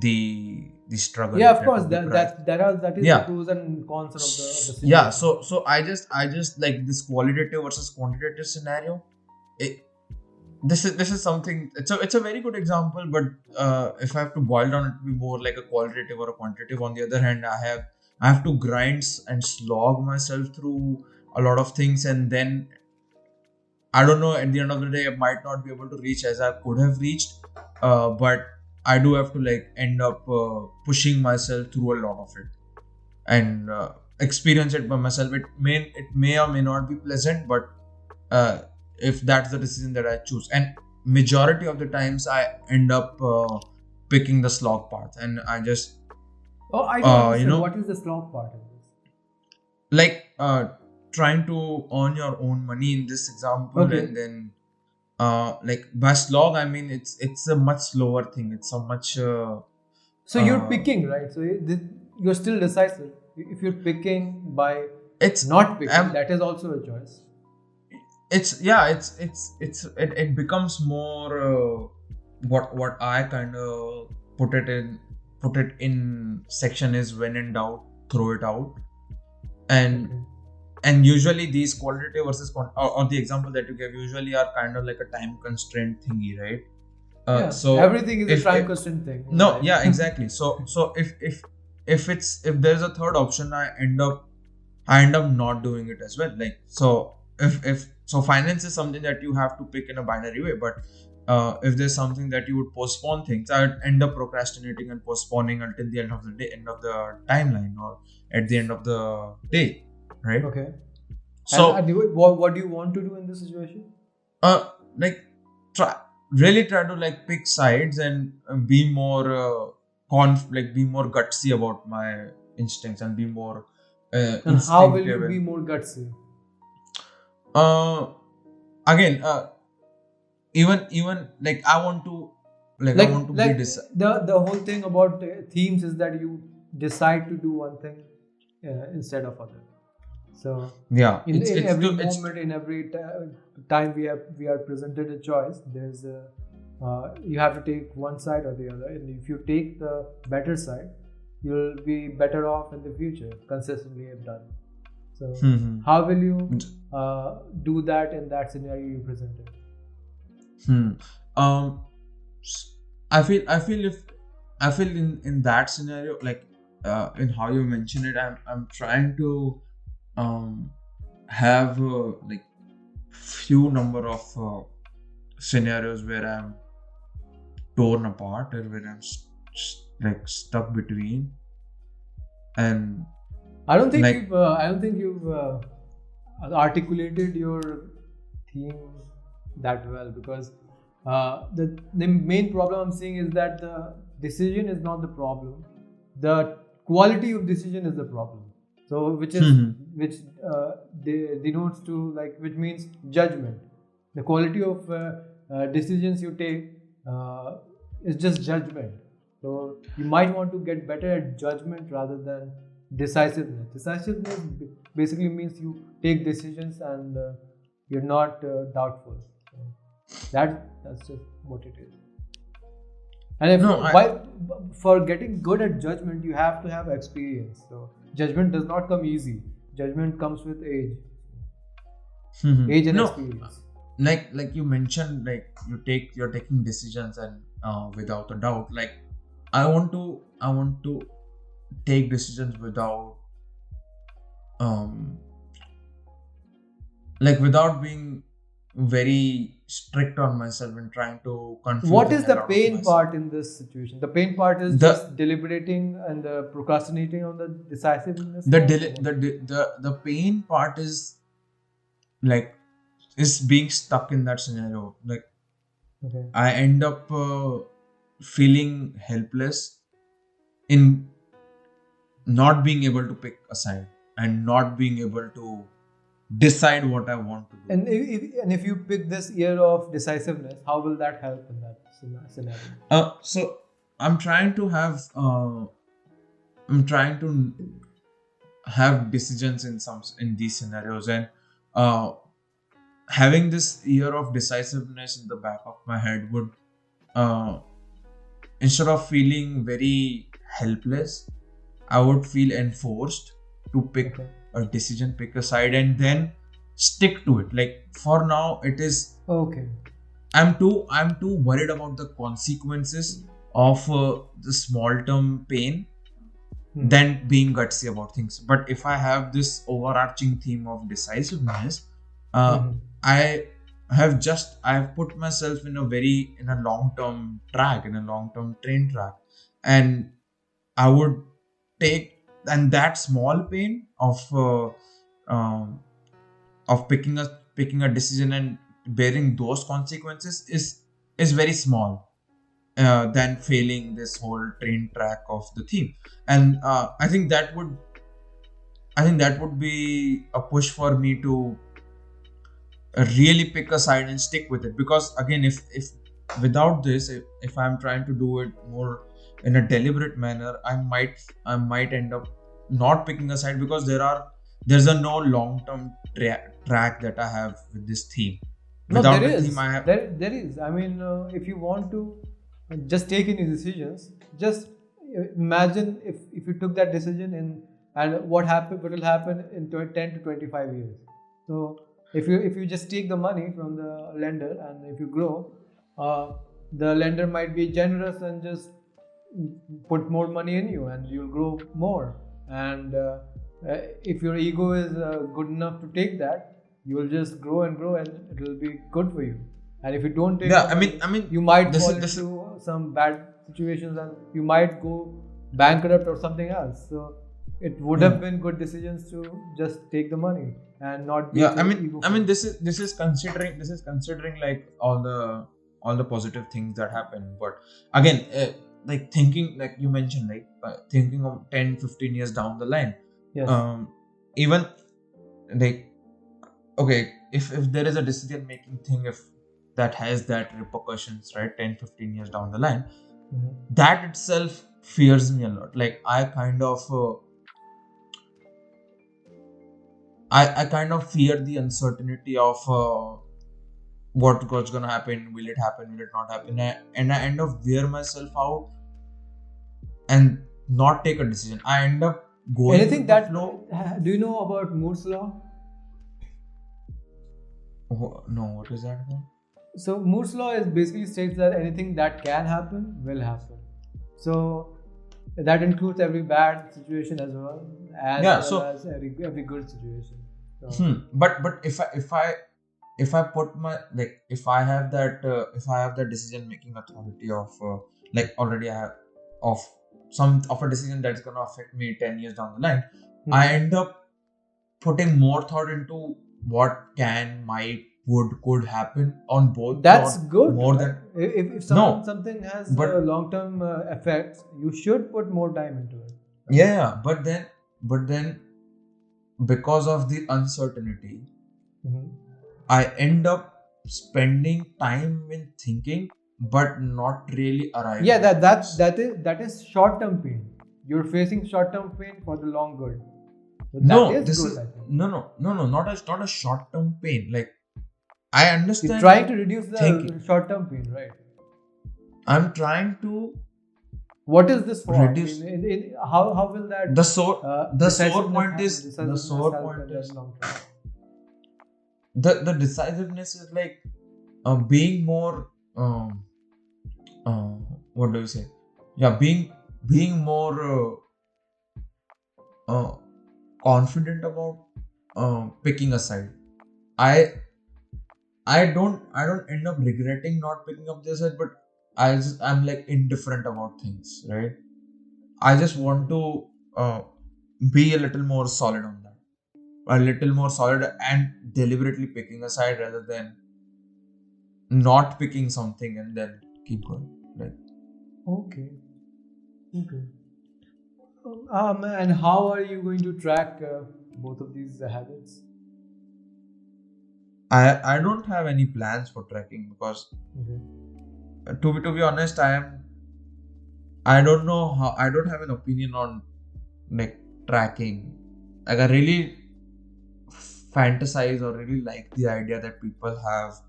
the struggle. Yeah, of That course. would That deprive. that is the Yeah. pros and cons of the Yeah. situation. So I just like this qualitative versus quantitative scenario. It, this is something. It's a very good example, but if I have to boil down, it would be more like a qualitative or a quantitative. On the other hand, I have to grind and slog myself through a lot of things, and then I don't know. At the end of the day, I might not be able to reach as I could have reached, but I do have to like end up pushing myself through a lot of it and experience it by myself. It may or may not be pleasant, but if that's the decision that I choose, and majority of the times I end up picking the slog path, and I just Oh, I don't understand. know, What is the slog part in this? like trying to earn your own money in this example, Okay. and then like by slog I mean it's a much slower thing. It's a much So you're picking, right? So you're still decisive. If you're picking by it's not picking, I'm that is also a choice. it becomes more what I kind of put it in section is when in doubt throw it out, and Okay. and usually these qualitative versus or the example that you gave usually are kind of like a time constraint thingy, right? Yeah. So Everything is a if time constraint thing. no, Right? yeah, exactly. So if there's a third option, I end up not doing it as well. Like so if so finance is something that you have to pick in a binary way, but if there's something that you would postpone things, I would end up procrastinating and postponing until the end of the day, end of the timeline, or at the end of the day, right? Okay. So What do you want to do in this situation? like try to like pick sides and be more be more gutsy about my instincts and be more And how will you instinctive be and more gutsy? again even like I want to Like be the whole thing about themes is that you decide to do one thing instead of other. So yeah in every it's moment, in every time we are presented a choice, there's a you have to take one side or the other, and if you take the better side, you'll be better off in the future, consistently if done. So how will you do that in that scenario you presented? I feel in that scenario, like in how you mention it, I'm trying to have like few number of scenarios where I'm torn apart or where I'm like stuck between, And I don't think like you've articulated your theme that well, because the main problem I'm seeing is that the decision is not the problem, the quality of decision is the problem. So which denotes to, like, which means judgment. The quality of decisions you take is just judgment. So you might want to get better at judgment rather than decisiveness. Decisiveness basically means you take decisions and you're not doubtful. So that's just what it is. And for getting good at judgment, you have to have experience. So judgment does not come easy. Judgment comes with age. Age and experience. Like you mentioned, like you're taking decisions and without a doubt. Like I want to take decisions without without being very strict on myself and trying to control. What is the pain part in this situation? The pain part is just deliberating and procrastinating on the decisiveness. The pain part is being stuck in that scenario. Like I end up feeling helpless in not being able to pick a side and not being able to decide what I want to do. And if you pick this year of decisiveness, how will that help in that scenario? So I'm trying to have decisions in these scenarios, and having this year of decisiveness in the back of my head would, instead of feeling very helpless, I would feel enforced to pick a decision, pick a side, and then stick to it. Like for now, it is okay. I'm too worried about the consequences of the small term pain than being gutsy about things. But if I have this overarching theme of decisiveness, I have put myself in a long-term train track, and I would take, and that small pain of picking a decision and bearing those consequences is very small than failing this whole train track of the theme. And I think that would be a push for me to really pick a side and stick with it. Because again, if without this, if I'm trying to do it more in a deliberate manner, I might end up not picking a side, because there's no long-term track that I have with this theme. Without there is. Theme, there is. I mean, if you want to just take any decisions, just imagine if you took that decision and what will happen in 10 to 25 years. So if you just take the money from the lender, and if you grow, the lender might be generous and just put more money in you, and you'll grow more. And if your ego is good enough to take that, you will just grow and grow, and it will be good for you. And if you don't take you might fall into some bad situations, and you might go bankrupt or something else. So it would have been good decisions to just take the money and not be this is considering like all the positive things that happen. But again, like thinking, like you mentioned, like thinking of 10-15 years down the line. Yes. Even like, okay, if there is a decision making thing, if that has that repercussions, right, 10-15 years down the line, that itself fears me a lot. Like I kind of fear the uncertainty of what's gonna happen. Will it happen? Will it not happen? And I end up wear myself out and not take a decision. I end up going. Anything that flow. Do you know about Moore's law? No, what is that about? So Moore's law basically states that anything that can happen will happen. So that includes every bad situation as well as every good situation. So. But if I put my, like, if I have that decision making authority of like already I have of some of a decision that's gonna affect me 10 years down the line, I end up putting more thought into what can, might, would, could happen on both. That's good. More than if something has long-term effects, you should put more time into it. Yeah, but then because of the uncertainty, I end up spending time in thinking, but not really arriving. Yeah, that is short-term pain. You're facing short-term pain for the long good. So not a short-term pain. Like, I understand. You're trying to reduce the short-term pain, right? I'm trying to. What is this for? Reduce. How will that? The sore point is the decisiveness is like being more. What do you say? Yeah, being more confident about picking a side. I don't end up regretting not picking up this side, but I'm like indifferent about things, right? I just want to be a little more solid on that, a little more solid and deliberately picking a side rather than not picking something and then keep going. Like, okay. And how are you going to track both of these habits? I don't have any plans for tracking because to be honest, I don't know how. I don't have an opinion on like tracking. Like, I really fantasize or really like the idea that people have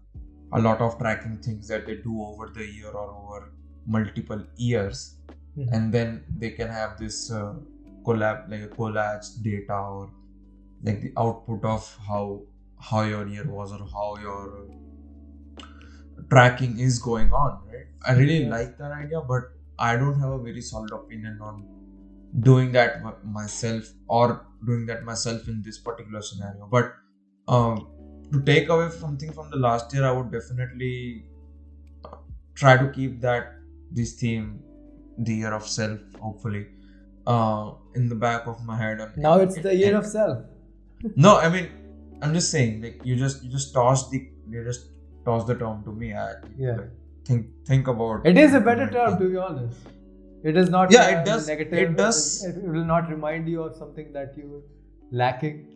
a lot of tracking things that they do over the year or over multiple years, and then they can have this collage data or like the output of how your year was or how your tracking is going on, right? I really like that idea, but I don't have a very solid opinion on doing that myself in this particular scenario. But to take away something from the last year, I would definitely try to keep this theme, the year of self, hopefully, in the back of my head. Now it's the year of self. No, I mean, I'm just saying, like, you just toss the term to me. Think about. It is a better term, to be honest. It is not. Yeah, it does. Negative. It does. It will not remind you of something that you were lacking.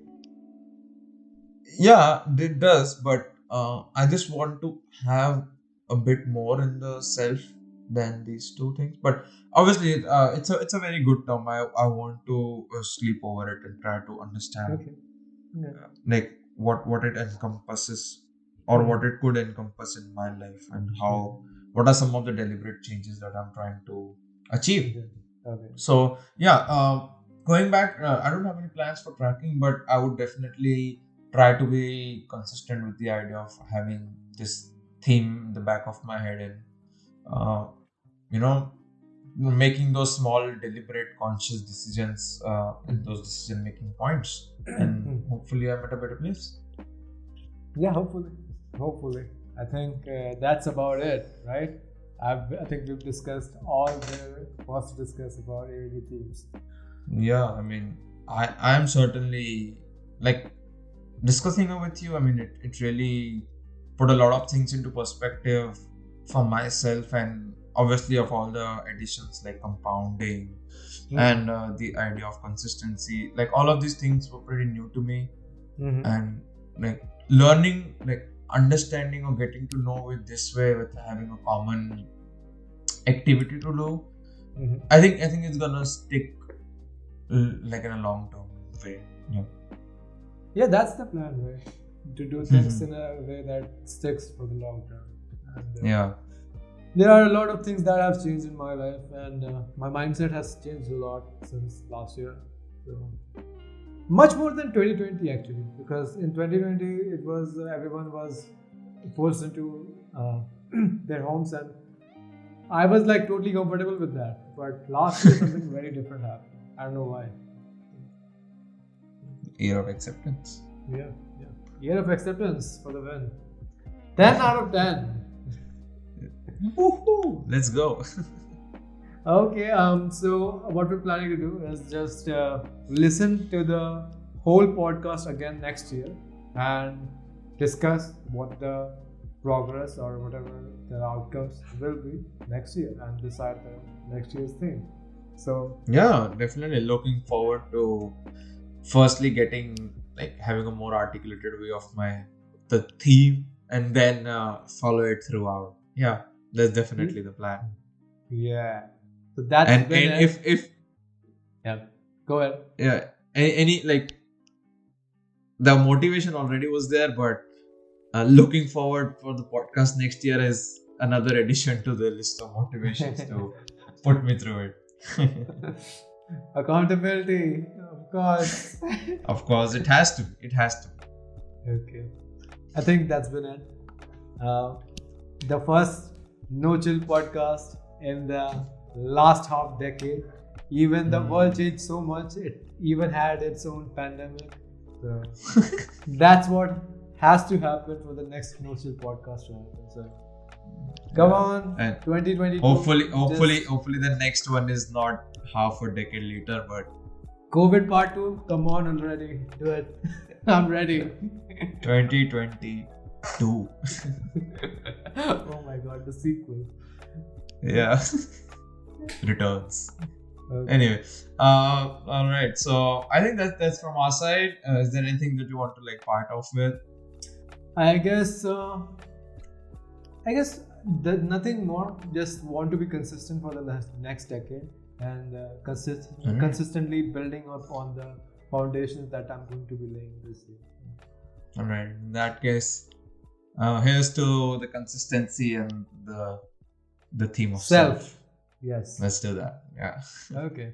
Yeah, it does. But I just want to have a bit more in the self than these two things. But obviously, it's a very good term. I want to sleep over it and try to understand, like what it encompasses or what it could encompass in my life, and what are some of the deliberate changes that I'm trying to achieve. Okay. So going back, I don't have any plans for tracking, but I would definitely try to be consistent with the idea of having this theme in the back of my head and making those small deliberate conscious decisions in those decision making points, and hopefully I'm at a better place. Yeah, hopefully I think that's about it, right? I think we've discussed all there was to discuss about yearly themes. Yeah, I mean, I'm certainly like discussing it with you. I mean, it really put a lot of things into perspective for myself, and obviously of all the additions like compounding and the idea of consistency. Like, all of these things were pretty new to me, and like learning, like understanding or getting to know it this way with having a common activity to do. I think it's gonna stick like in a long term way. Yeah, that's the plan, right? To do things in a way that sticks for the long term. And, there are a lot of things that have changed in my life, and my mindset has changed a lot since last year. So, much more than 2020 actually, because in 2020 it was everyone was forced into their homes, and I was like totally comfortable with that. But last year something very different happened. I don't know why. Year of acceptance. Yeah. Year of acceptance for the win. 10 out of 10. Woohoo! Let's go. Okay. So what we're planning to do is just listen to the whole podcast again next year and discuss what the progress or whatever the outcomes will be next year and decide the next year's theme. So Yeah, definitely looking forward to firstly getting like having a more articulated way of the theme and then follow it throughout. Yeah, that's definitely the plan. yeah. So that's And been and it. if Yeah. Go ahead. yeah, any like the motivation already was there, but looking forward for the podcast next year is another addition to the list of motivations to put me through it. Accountability, of course. Of course, it has to. It has to. Okay. I think that's been it. Uh, the first No Chill podcast in the last half decade. Even the world changed so much, it even had its own pandemic. So that's what has to happen for the next No Chill podcast to happen. So come on, And 2022. hopefully the next one is not half a decade later, but COVID part 2, come on already. Do it. I'm ready. 2022. Oh my god, the sequel. Yeah. Returns. Okay. Anyway, all right. So I think that's from our side. Is there anything that you want to like part off with? I guess nothing more. Just want to be consistent for the next decade and consistently building up on the foundations that I'm going to be laying this year. All right. In that case, here's to the consistency and the theme of self. Yes. Let's do that. Yeah. Okay.